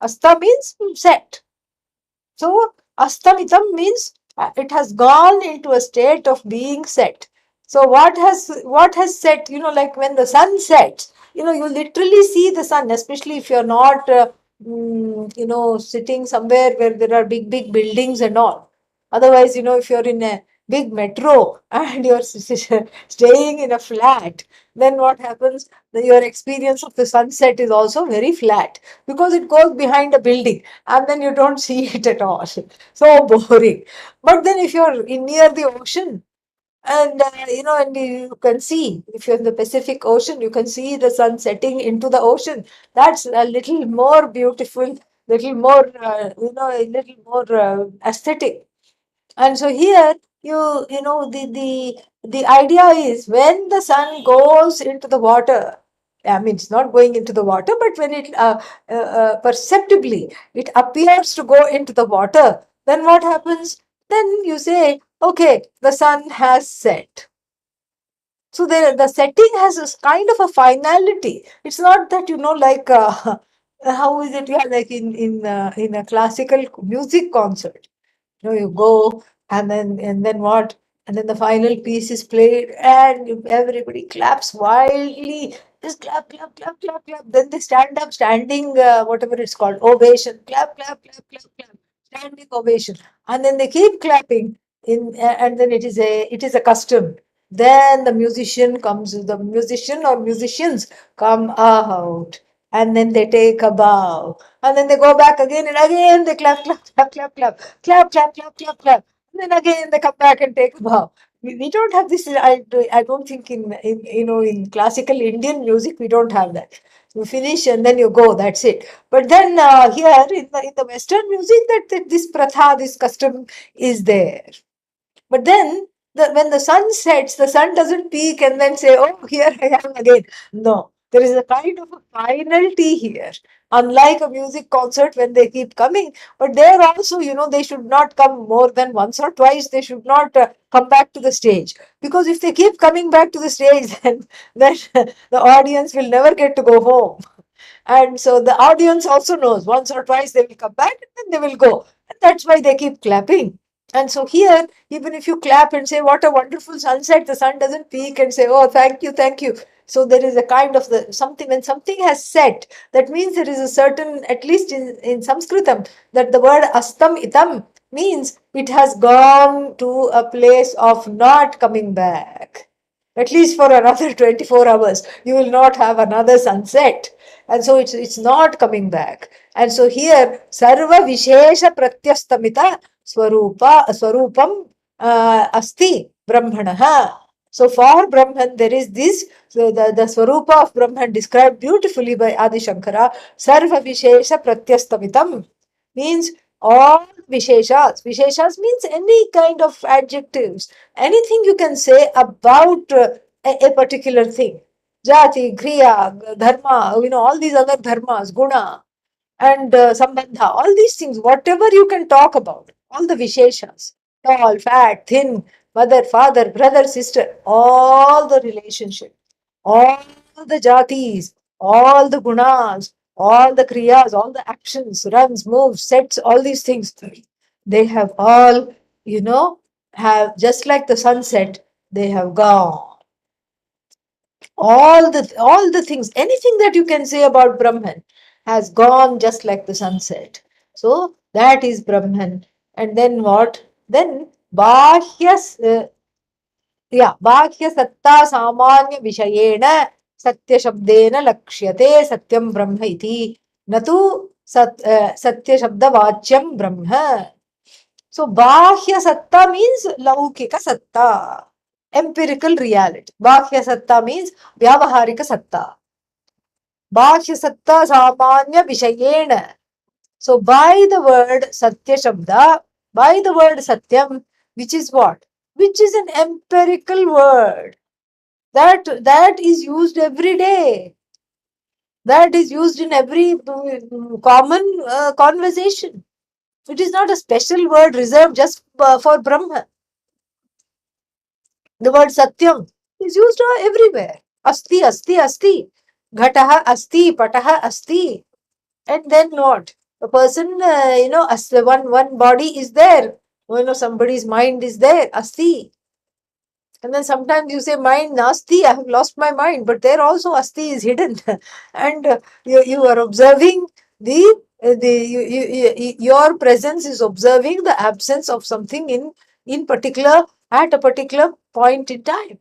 Asta means set. So, Astamitam means it has gone into a state of being set. So, what has set? Like when the sun sets, you literally see the sun, especially if you're not, sitting somewhere where there are big, big buildings and all. Otherwise, if you're in a big metro and you're staying in a flat, then what happens? Your experience of the sunset is also very flat, because it goes behind a building and then you don't see it at all. So boring. But then if you're near the ocean, and you can see, if you're in the Pacific Ocean, you can see the sun setting into the ocean. That's a little more beautiful, little more, a little more aesthetic. And so here, the idea is, when the sun goes into the water, I mean, it's not going into the water, but when it perceptibly it appears to go into the water, then what happens? Then you say, okay, the sun has set. So the setting has this kind of a finality. It's not that, like, how is it? Yeah, like in a classical music concert, you go, and then what? And then the final piece is played, and everybody claps wildly. Just clap, clap, clap, clap, clap. Then they stand up, standing, whatever it's called, ovation. Clap, clap, clap, clap, clap. Standing ovation. And then they keep clapping. And then it is a custom. Then the musician or musicians come out, and then they take a bow, and then they go back again, and again they clap, clap, clap, clap, clap, clap, clap, clap, clap, clap. And then again they come back and take a bow. We don't have this. I don't think in classical Indian music we don't have that. You finish and then you go. That's it. But then here in the Western music, that this pratha, this custom is there. But then, when the sun sets, the sun doesn't peak and then say, "Oh, here I am again." No, there is a kind of a finality here. Unlike a music concert when they keep coming, but there also, they should not come more than once or twice. They should not come back to the stage, because if they keep coming back to the stage, then the audience will never get to go home. And so the audience also knows, once or twice they will come back and then they will go. And that's why they keep clapping. And so here, even if you clap and say, "What a wonderful sunset," the sun doesn't peak and say, "Oh, thank you, thank you." So there is a kind of the something, when something has set, that means there is a certain, at least in Sanskritam, that the word astam itam means it has gone to a place of not coming back. At least for another 24 hours, you will not have another sunset. And so it's not coming back. And so here, sarva vishesha pratyastamita swarupam asti brahmanaha. So for Brahman, there is this, so the Swarupa of Brahman described beautifully by Adi Shankara, Sarva Vishesha Pratyastamitam, means all Visheshas. Visheshas means any kind of adjectives, anything you can say about a particular thing. Jati, Kriya, Dharma, all these other dharmas, Guna, and Sambandha, all these things, whatever you can talk about, all the Visheshas, tall, fat, thin, mother, father, brother, sister, all the relationship, all the jatis, all the gunas, all the kriyas, all the actions, runs, moves, sets, all these things, they have all, have just like the sunset, they have gone. All the things, anything that you can say about Brahman has gone just like the sunset. So that is Brahman. And then what? Then Bhashya बाह्य सत्ता सामान्य विषयेण सत्य शब्देन लक्ष्यते सत्यम ब्रह्म इति न तु सत्य शब्द वाच्यम ब्रह्म. So बाह्य सत्ता means लौकिक सत्ता, empirical reality. बाह्य सत्ता means व्यावहारिक सत्ता. बाह्य सत्ता सामान्य विषयेण. So by the word satya shabda, by the word satyam, which is what? Which is an empirical word that is used every day. That is used in every common conversation. It is not a special word reserved just for Brahma. The word satyam is used everywhere. Asti, asti, asti. Ghataha asti, pataha asti. And then what? A person, as the one body is there. Somebody's mind is there. Asti. And then sometimes you say mind nasti, I have lost my mind, but there also asti is hidden. And you are observing your presence is observing the absence of something in particular at a particular point in time.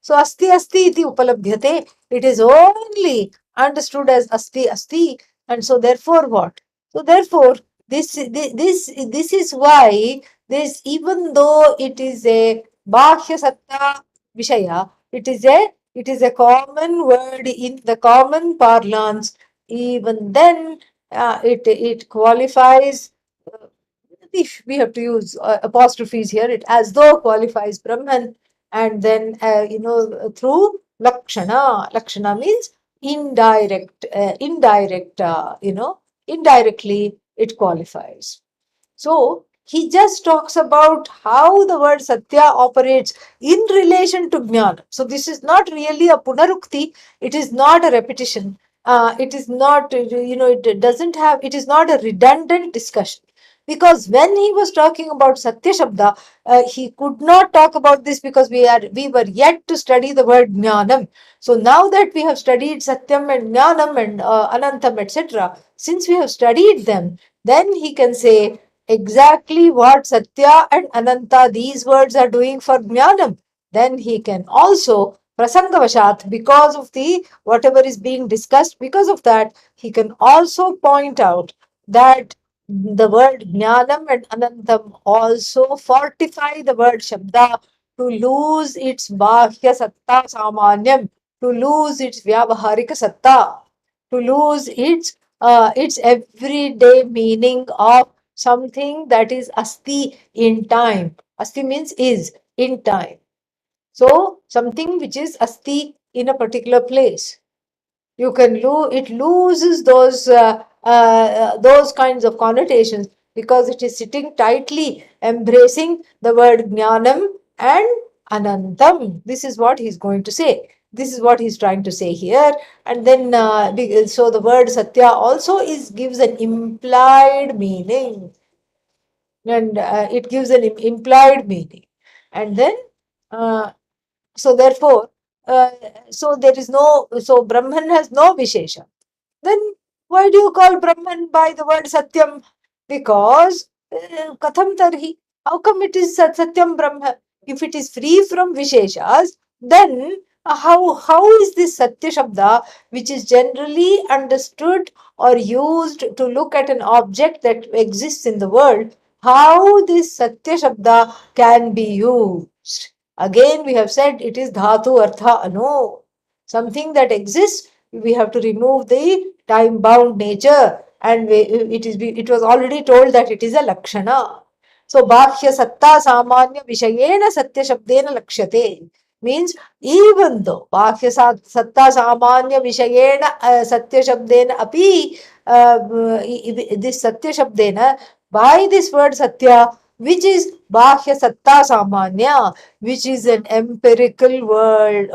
So asti asti iti upalabhyate. It is only understood as asti asti. And so therefore what? So therefore this is why this, even though it is a Bhashya Satta Vishaya, it is a common word in the common parlance. Even then, it qualifies. If we have to use apostrophes here, it as though qualifies Brahman, and then through Lakshana. Lakshana means indirect, indirectly it qualifies. So he just talks about how the word Satya operates in relation to Jnana. So this is not really a Punarukti, it is not a repetition. It is not, it doesn't have, it is not a redundant discussion. Because when he was talking about Satya Shabda, he could not talk about this because we were yet to study the word Jnanam. So now that we have studied Satyam and Jnanam and Anantam, etc., since we have studied them, then he can say exactly what Satya and Ananta, these words, are doing for Jnanam. Then he can also, Prasangavashat, because of the whatever is being discussed, because of that, he can also point out that the word Jnanam and Anantam also fortify the word Shabda to lose its Bhashya Satta Samanyam, to lose its Vyavaharika Satta, to lose its everyday meaning of something that is asti in time. Asti means is in time. So something which is asti in a particular place. You can it loses those kinds of connotations because it is sitting tightly embracing the word jnanam and anantam. This is what he's going to say. This is what he's trying to say here. And then so the word satya also gives an implied meaning, and it gives an implied meaning. And then so therefore so there is no, so Brahman has no Vishesha. Then why do you call Brahman by the word Satyam? Because Katham Tarhi. How come it is Satyam Brahma? If it is free from Visheshas, then how is this Satya Shabda, which is generally understood or used to look at an object that exists in the world, how this Satya Shabda can be used? Again, we have said it is Dhatu Artha Anu. Something that exists, we have to remove the time bound nature, and it was already told that it is a lakshana. So Bhashya Satta Samanya Vishayena Satya Shabdena Lakshyate means even though Bhashya Satta Samanya Vishayena Satya Shabdena Api, this Satya Shabdena, by this word Satya, which is Bhashya Satta Samanya, which is an empirical word.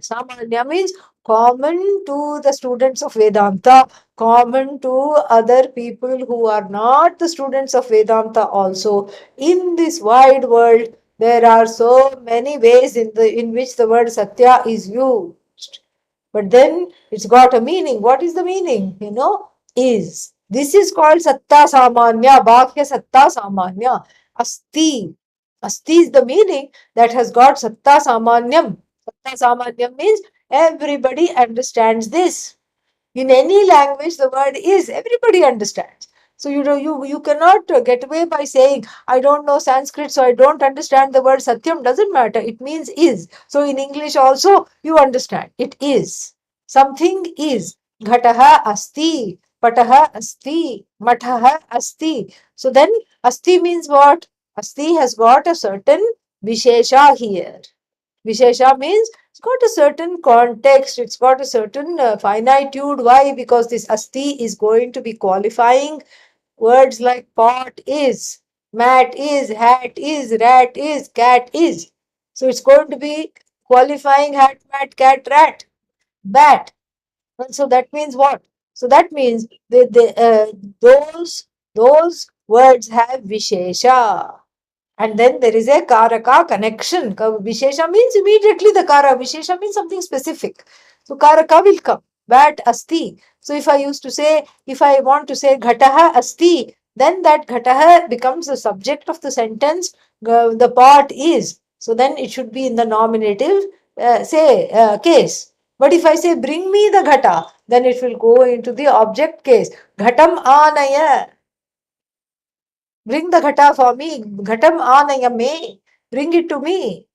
Samanya means common to the students of Vedanta, common to other people who are not the students of Vedanta also. In this wide world, there are so many ways in which the word Satya is used. But then it's got a meaning. What is the meaning? Is. This is called Satta Samanya, Bhakya Satta Samanya. Asti. Asti is the meaning that has got Satta Samanyam. Satta Samanyam means everybody understands this. In any language, the word is, everybody understands. So you cannot get away by saying, I don't know Sanskrit, so I don't understand the word Satyam. Doesn't matter. It means is. So in English also, you understand. It is. Something is. Ghataha asti. Pataha asti. Mataha asti. So then asti means what? Asti has got a certain Vishesha here. Vishesha means it's got a certain context, it's got a certain finitude. Why? Because this asti is going to be qualifying words like pot is, mat is, hat is, rat is, cat is. So it's going to be qualifying hat, mat, cat, rat, bat. And so that means what? So that means those words have Vishesha. And then there is a Karaka connection. Vishesha means immediately the Kara. Vishesha means something specific. So Karaka will come. Vat asti. So if I want to say Ghataha asti, then that Ghataha becomes the subject of the sentence. The pot is. So then it should be in the nominative case. But if I say bring me the Ghata, then it will go into the object case. Ghatam anaya. Bring the ghata for me. Ghatam anayame. Bring it to me.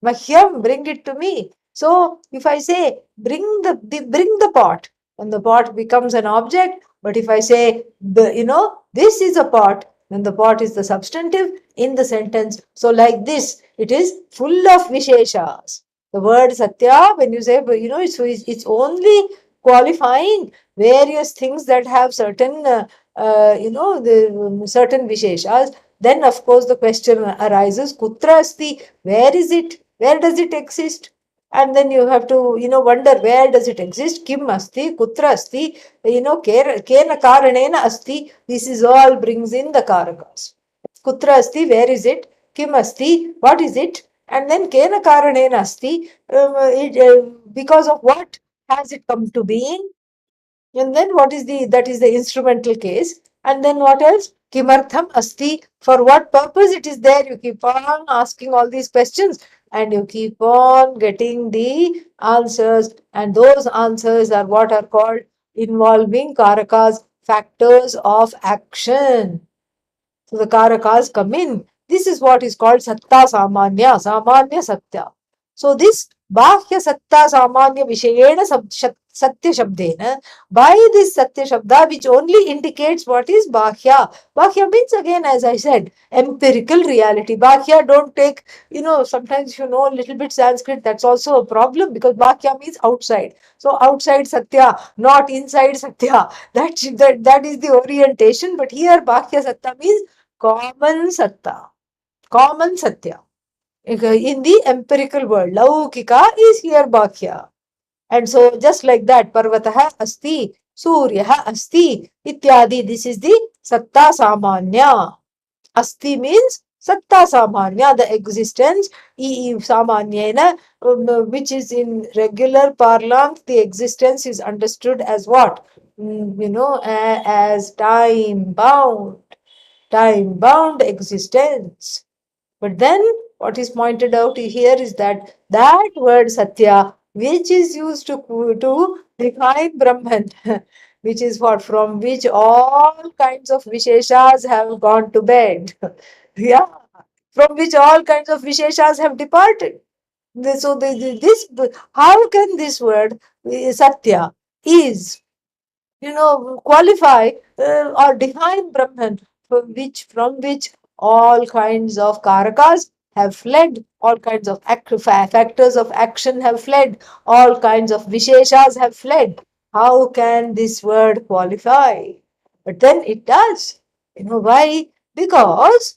Mahyam, bring it to me. So if I say bring the pot, then the pot becomes an object. But if I say this is a pot, then the pot is the substantive in the sentence. So like this, it is full of visheshas. The word Satya, when you say, it's only qualifying various things that have certain, the certain visheshas. Then, of course, the question arises, Kutra asti, where is it? Where does it exist? And then you have to, wonder where does it exist? Kim asti, kutra asti, kena karanena asti. This is all brings in the karakas. Kutra asti, where is it? Kim asti, what is it? And then kena karanena asti, because of what has it come to being? And then that is the instrumental case. And then what else? Kimartham asti. For what purpose it is there? You keep on asking all these questions and you keep on getting the answers. And those answers are what are called involving karakas, factors of action. So the karakas come in. This is what is called satta samanya, samanya satya. So this bahya satta samanya vishayena satya shabdena, by this satya shabda which only indicates what is bahya. Bahya means again, as I said, empirical reality. Bahya don't take, sometimes if you know a little bit Sanskrit, that's also a problem because bahya means outside. So outside satya, not inside satya. That is the orientation. But here bahya satya means common satta, common satya. In the empirical world, laukika is here bhakya. And so just like that, parvataha asti, suryaha asti, ityadi, this is the satta samanya. Asti means Satta Samanya, the existence, Samanyena, which is in regular parlance, the existence is understood as what? As time bound existence. But then what is pointed out here is that that word Satya, which is used to define Brahman, which is what from which all kinds of Visheshas have gone to bed. Yeah, from which all kinds of Visheshas have departed. So how can this word Satya is qualify or define Brahman, from which all kinds of karakas have fled, all kinds of factors of action have fled, all kinds of visheshas have fled. How can this word qualify? But then it does. Why? Because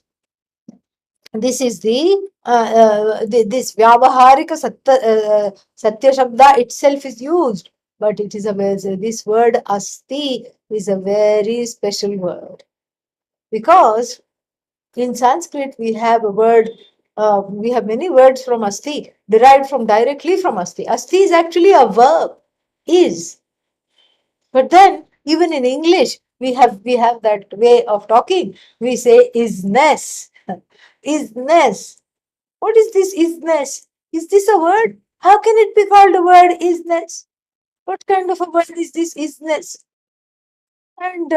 this is this Vyavaharika Satya Shabda itself is used, but it is this word Asti is a very special word, because in Sanskrit we have a word, we have many words from Asti, derived from directly from Asti. Asti is actually a verb, is. But then even in English we have that way of talking. We say isness, isness. What is this isness? Is this a word? How can it be called a word isness? What kind of a word is this isness? And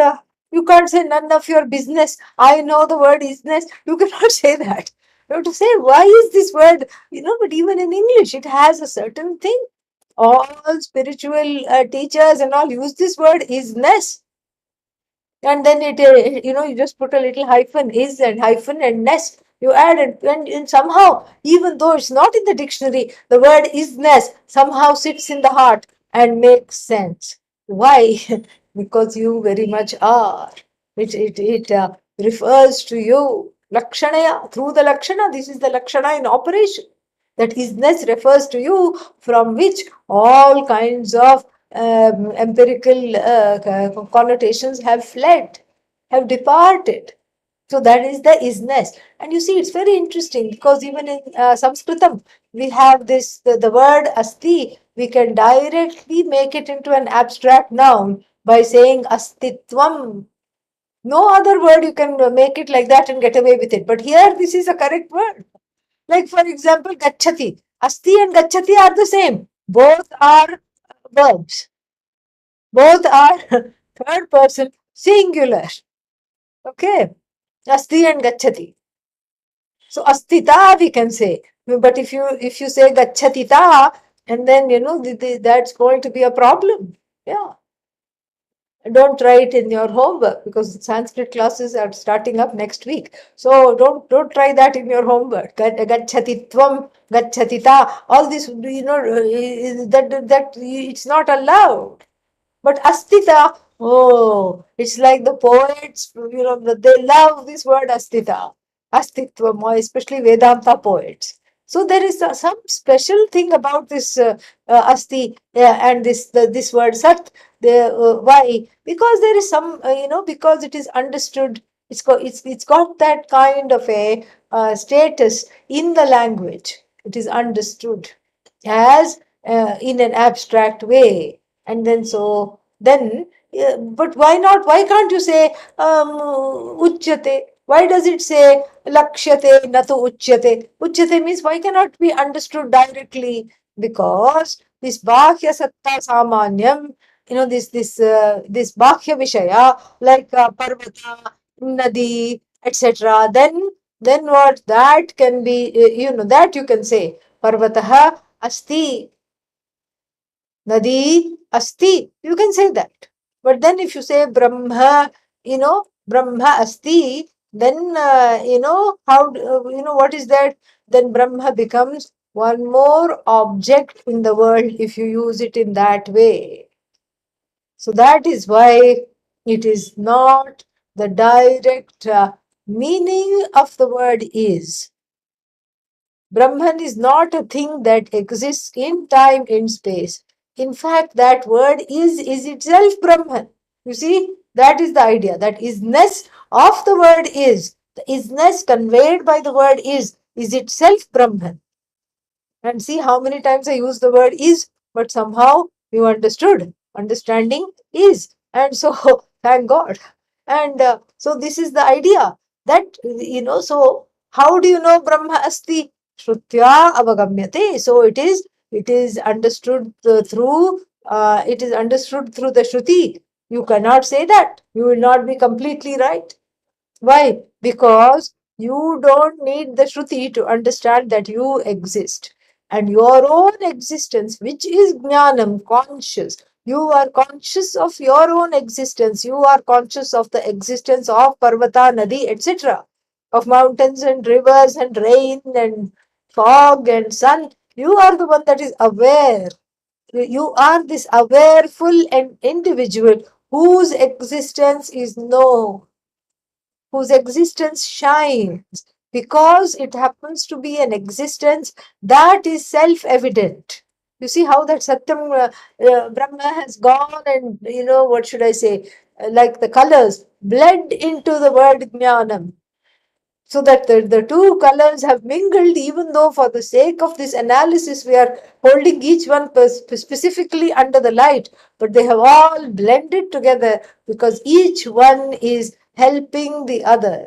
you can't say none of your business. I know the word isness. You cannot say that. You have to say, why is this word? But even in English, it has a certain thing. All spiritual teachers and all use this word isness. And then you just put a little hyphen is and hyphen and ness. You add it, and somehow, even though it's not in the dictionary, the word isness somehow sits in the heart and makes sense. Why? Because you very much are. It refers to you. Lakshanaya, through the lakshana, this is the lakshana in operation. That isness refers to you, from which all kinds of empirical connotations have fled, have departed. So that is the isness. And you see, it's very interesting, because even in Sanskritam, we have the word asti, we can directly make it into an abstract noun by saying astitvam. No other word you can make it like that and get away with it. But here, this is a correct word. Like, for example, gachati. Asti and gachati are the same. Both are verbs. Both are third person singular. Okay. Asti and gachati. So astita we can say. But if you say gachatita, and then that's going to be a problem. Yeah. Don't try it in your homework, because Sanskrit classes are starting up next week. So don't try that in your homework. Gachatitvam, gachatita, all this, that it's not allowed. But astita, oh, it's like the poets, they love this word astita, astitvam, especially Vedanta poets. So there is some special thing about this asti and this word sat. Why? Because there is some, because it is understood. It's got that kind of a status in the language. It is understood as in an abstract way. And but why not? Why can't you say uchyate? Why does it say lakshyate, natu uchyate? Uchyate means why cannot be understood directly? Because this bhakya satta samanyam, this bhakya vishaya, like parvata, nadi, etc. Then what? That can be, that you can say parvataha asti, Nadi asti. You can say that. But then if you say Brahma, Brahma asti, then, what is that? Then Brahma becomes one more object in the world if you use it in that way. So that is why it is not the direct meaning of the word is. Brahman is not a thing that exists in time, in space. In fact, that word is itself Brahman. You see, that is the idea. That isness of the word is The isness conveyed by the word is itself Brahman. And see how many times I use the word is, but somehow you understood. Understanding is. And so, thank God. And so, this is the idea that, so how do you know Brahma Asti? Shrutya avagamyate. So, it is understood it is understood through the Shruti. You cannot say that. You will not be completely right. Why? Because you don't need the Shruti to understand that you exist. And your own existence, which is Jnanam, conscious, you are conscious of your own existence. You are conscious of the existence of Parvata, Nadi, etc., of mountains and rivers and rain and fog and sun. You are the one that is aware. You are this awareful and individual whose existence is known, whose existence shines because it happens to be an existence that is self-evident. You see how that Satyam Brahma has gone and, what should I say, like the colors blend into the word Jnanam, so that the two colors have mingled, even though for the sake of this analysis we are holding each one specifically under the light, but they have all blended together because each one is helping the other,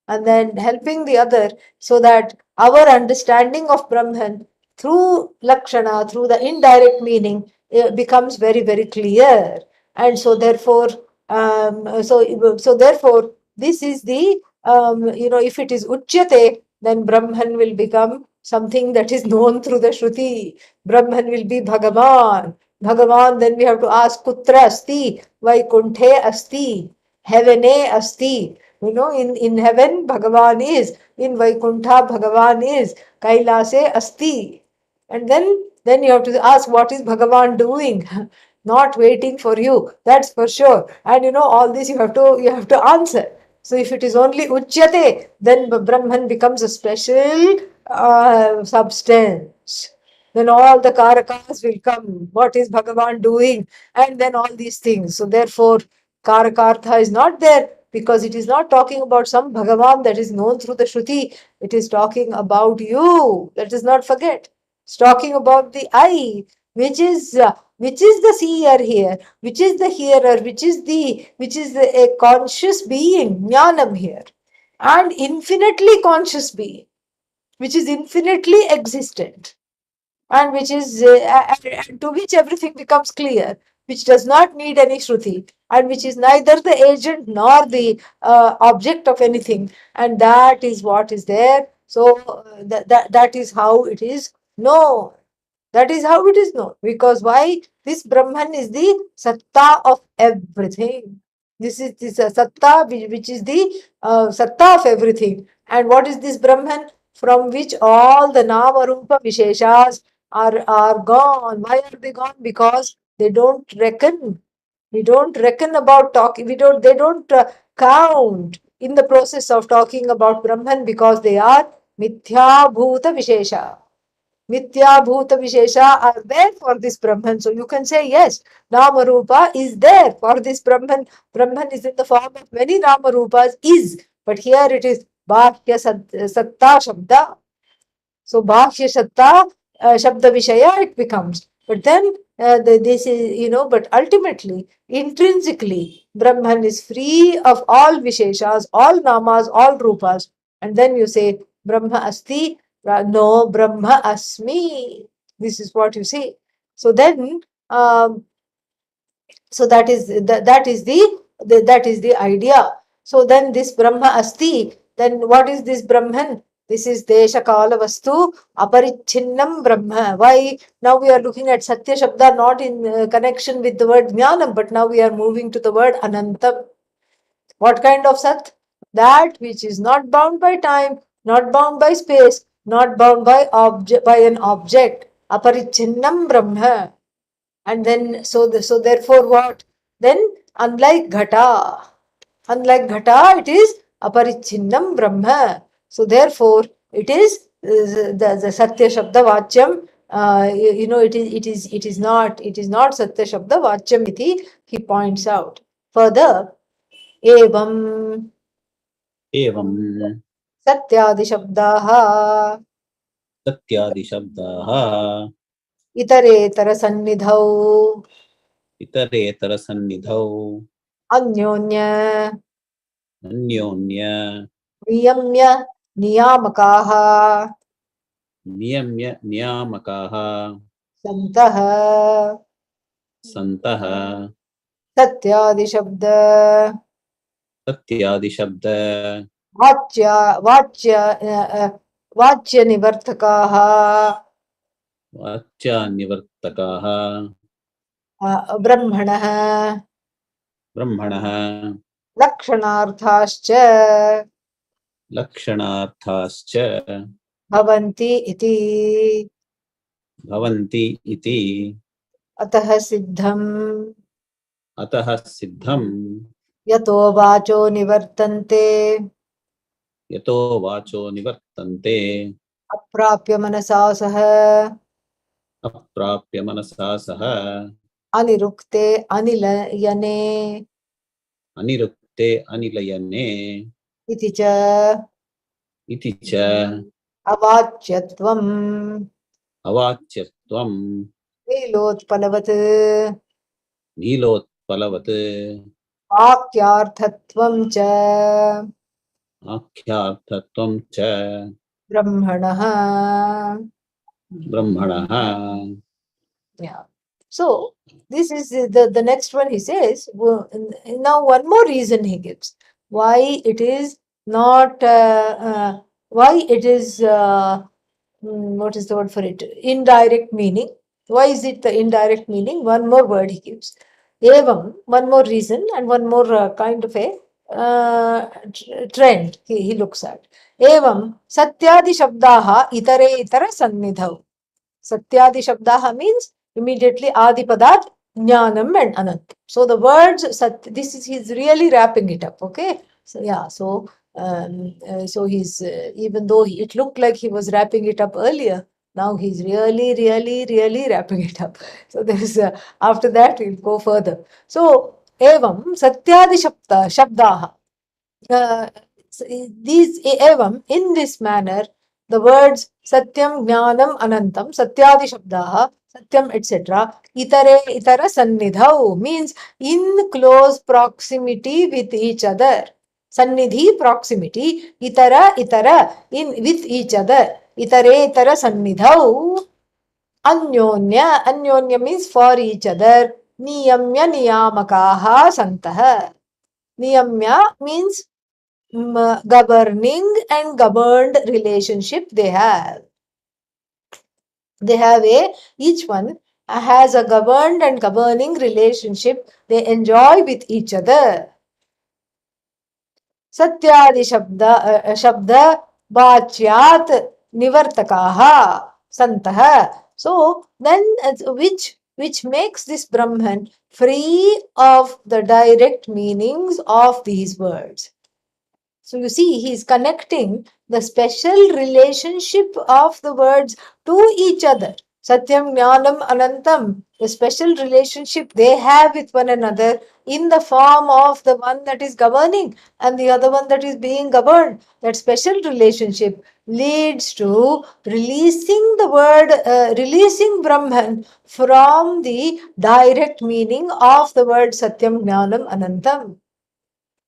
and then helping the other, so that our understanding of Brahman through Lakshana, through the indirect meaning, becomes very, very clear. And so therefore, therefore, this is the if it is Uchyate, then Brahman will become something that is known through the Shruti. Brahman will be Bhagavan. Bhagavan, then we have to ask Kutra Asti, Vaikunthe Asti, Heavene Asti. In heaven, Bhagavan is. In Vaikuntha, Bhagavan is. Kailase Asti. And then you have to ask, what is Bhagavan doing? Not waiting for you. That's for sure. And all this you have to answer. So if it is only Uchyate, then Brahman becomes a special substance. Then all the Karakas will come. What is Bhagavan doing? And then all these things. So therefore, Karakartha is not there because it is not talking about some Bhagavan that is known through the Shruti. It is talking about you. Let us not forget. It's talking about the I, which is the seer here, which is the hearer, which is the a conscious being, jnanam here, and infinitely conscious being, which is infinitely existent, and which is and to which everything becomes clear, which does not need any shruti, and which is neither the agent nor the object of anything, and that is what is there. So that is how it is known. That is how it is known. Because why? This Brahman is the satta of everything. This is this satta which is the satta of everything. And what is this Brahman? From which all the nama rupa visheshas are gone. Why are they gone? Because they don't reckon. We don't reckon about talking. They don't count in the process of talking about Brahman because they are mithya bhuta vishesha. Mithya Bhuta Vishesha are there for this Brahman. So you can say, yes, Namarupa is there for this Brahman. Brahman is in the form of many Namarupas, is. But here it is Bhashya Satta Shabda. So Bhashya Satta Shabda Vishaya it becomes. But then this is, but ultimately, intrinsically, Brahman is free of all Visheshas, all Namas, all Rupas. And then you say, Brahma Asti, no, Brahma Asmi. This is what you say. So then, so that is the idea. So then this Brahma Asti, then what is this Brahman? This is Desha Kala Vastu Aparichinnam Brahma. Why? Now we are looking at Satya Shabda not in connection with the word Jnanam, but now we are moving to the word Anantam. What kind of Sat? That which is not bound by time, not bound by space, not bound by an object. Aparichinnam Brahma. And then, so therefore what? Then, unlike Ghata, it is Aparichinnam Brahma. So therefore, it is the Satya Shabda Vachyam. It is not Satya Shabda Vachyam iti, he points out. Further, evam. एवं सत्यादिशब्दाः सत्यादिशब्दाः इतरेतरसन्निधौ इतरेतरसन्निधौ अन्योन्य अन्योन्य नियम्य नियामकाः नियम्य नियामकाः सन्तः सन्तः सत्यादिशब्द सत्यादिशब्द वाच्य वाच्य वाच्यनिवर्तकाः वाच्यान्निवर्तकाः ब्रह्मणः ब्रह्मणः लक्षणार्थाश्च लक्षणार्थाश्च भवन्ति इति भवन्ति इति अतः सिद्धम् अतः सिद्धम् यतो वाचो निवर्तन्ते यतो वाचो निवर्तन्ते अप्राप्य मनसा सह अप्राप्य मनसा सह अनिरुक्ते अनिलयने अनिरुक्ते अनिलयने इति च इति च अवाच्यत्वम् अवाच्यत्वम् नीलोत्पलवत् नीलोत्पलवत् वाक्यार्थत्वं च आख्यार्थत्वं च ब्रह्मणः. ब्रह्मणः. Yeah. So this is the next one he says. Now one more reason he gives why it is not why it is what is the word for it, indirect meaning. Why is it the indirect meaning? One more word he gives. Evam, one more reason and one more kind of a trend he looks at. Evam satyadi shabdaha itare itara sannidhav. Satyadi shabdaha means immediately Adipadat, Jnanam and Anant. So the words, this is, he's really wrapping it up, okay? So yeah, so he's, even though it looked like he was wrapping it up earlier, now he's really wrapping it up. So there's, after that we'll go further. So, evam satyadi shabdaha. These evam, in this manner, the words Satyam, Jnanam, Anantam, Satyadi Shabdaha, Satyam, etc. Itara Sannidhau means in close proximity with each other. Sannidhi, proximity. Itara, in with each other. Itare Sannidhau. Anyonya means for each other. Niyamya Niyamakaha Santaha. Niyamya means governing and governed relationship they have. They have each one has a governed and governing relationship they enjoy with each other. Satyadi shabda bachyat nivartakaha santaha. So then which makes this Brahman free of the direct meanings of these words. So you see, he is connecting the special relationship of the words to each other. Satyam, Jnanam, Anantam, the special relationship they have with one another in the form of the one that is governing and the other one that is being governed. That special relationship leads to releasing the word, releasing Brahman from the direct meaning of the word Satyam, Jnanam, Anantam,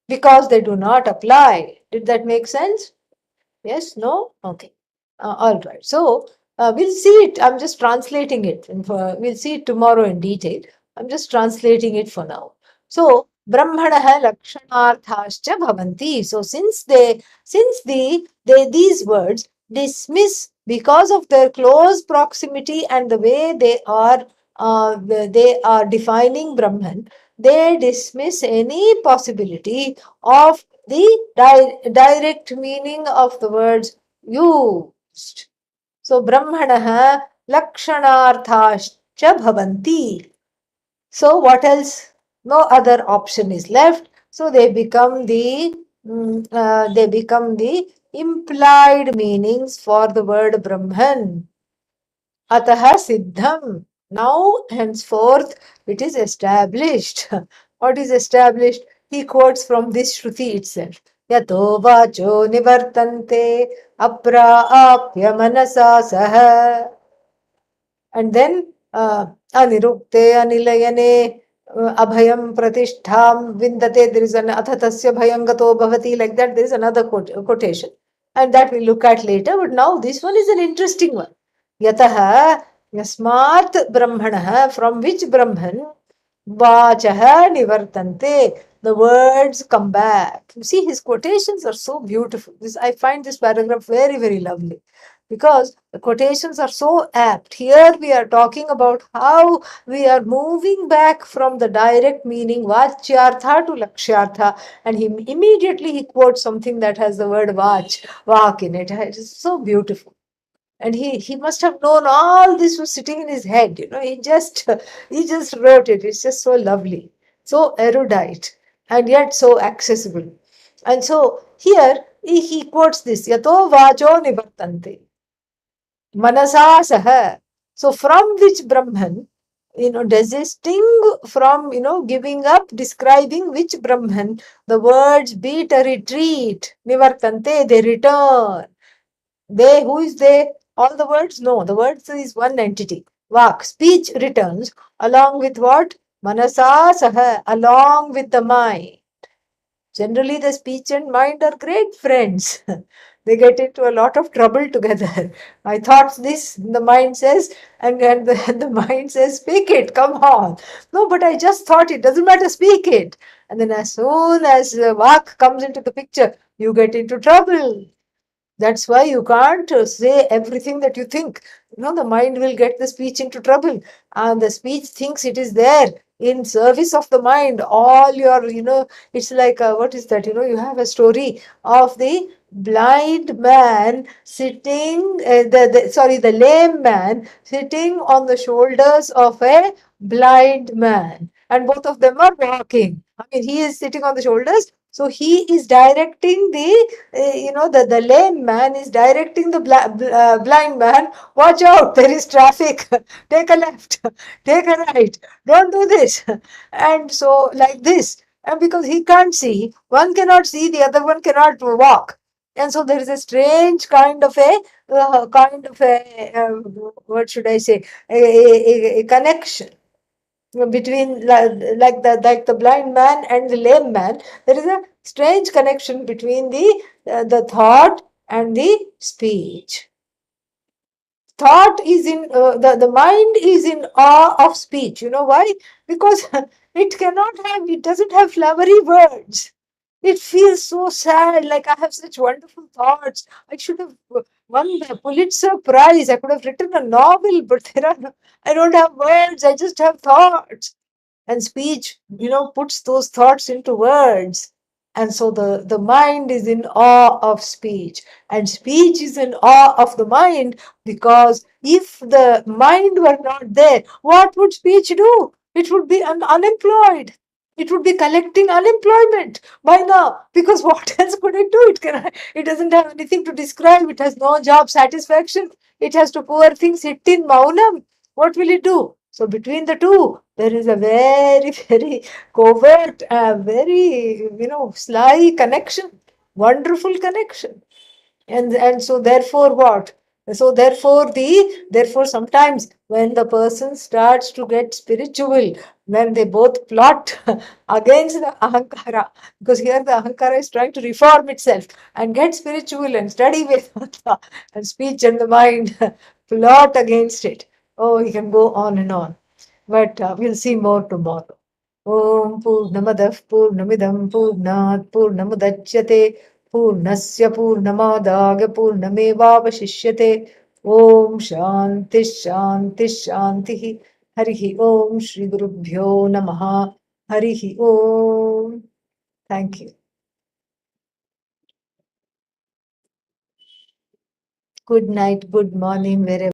because they do not apply. Did that make sense? Yes? No? Okay. All right. So we'll see it. I'm just translating it. And we'll see it tomorrow in detail. I'm just translating it for now. So Brahmanaha lakshanarthascha bhavanti. So since these words dismiss, because of their close proximity and the way they are defining Brahman, they dismiss any possibility of the direct meaning of the words used. So Brahmanaha lakshanarthascha bhavanti. So what else? No other option is left. So they become the implied meanings for the word Brahman. Ataha siddham. Now, henceforth, it is established. What is established? He quotes from this Shruti itself. yato vacho nivartante apraapya manasa sah. And then anirukte anilayane abhayam pratishtham vindate. There is an athatasya bhayangato bhavati, like that. There is another quotation, and that we'll look at later. But now this one is an interesting one. Yataha yasmat brahmanah, from which Brahman, vachaha nivartante, the words come back. You see, his quotations are so beautiful. I find this paragraph very, very lovely, because the quotations are so apt. Here we are talking about how we are moving back from the direct meaning vachyartha to lakshyartha, and immediately he quotes something that has the word vak in it. It is so beautiful. And he must have known all this was sitting in his head. He just wrote it. It's just so lovely, so erudite, and yet so accessible. And so here he quotes this yato vacho nivartante manasa saha. So from which Brahman, desisting from, giving up, describing which Brahman, the words beat a retreat, nivartante, they return. They, who is they? All the words? No, the words is one entity. Vak, speech returns along with what? Manasa saha, along with the mind. Generally, the speech and mind are great friends. They get into a lot of trouble together. I thought this, the mind says, and the mind says, speak it, come on. No, but I just thought it, doesn't matter, speak it. And then as soon as Vak comes into the picture, you get into trouble. That's why you can't say everything that you think. The mind will get the speech into trouble, and the speech thinks it is there in service of the mind. All your, it's like, what is that? You have a story of the blind man sitting, the lame man sitting on the shoulders of a blind man, and both of them are walking. I mean, he is sitting on the shoulders, so he is directing the lame man is directing the blind man. Watch out, there is traffic. Take a left, take a right, don't do this. And so, like this, and because he can't see, one cannot see, the other one cannot walk. And so there is a strange what should I say, a connection between, like the blind man and the lame man. There is a strange connection between the thought and the speech. Thought is in the mind is in awe of speech. You know why? Because it doesn't have flowery words. It feels so sad, like I have such wonderful thoughts. I should have won the Pulitzer Prize. I could have written a novel, but I don't have words. I just have thoughts. And speech, puts those thoughts into words. And so the mind is in awe of speech, and speech is in awe of the mind, because if the mind were not there, what would speech do? It would be unemployed. It would be collecting unemployment by now, because what else could it do? It doesn't have anything to describe. It has no job satisfaction. It has to poor things hit in maunam. What will it do? So between the two, there is a very, very covert, very, sly connection, wonderful connection. And so therefore what? So therefore sometimes when the person starts to get spiritual, when they both plot against the ahankara, because here the ahankara is trying to reform itself and get spiritual and study Vedanta, and speech and the mind plot against it. Oh, we can go on and on. But we'll see more tomorrow. Om Purnamadah Purnamidam Purnat Purnamudachyate Purnasya Purnamadagya Purnamevavashishyate. Om Shanti Shanti Shanti. Harihi Om Shri Gurubhyo Namaha. Harihi Om. Thank you. Good night, good morning, wherever.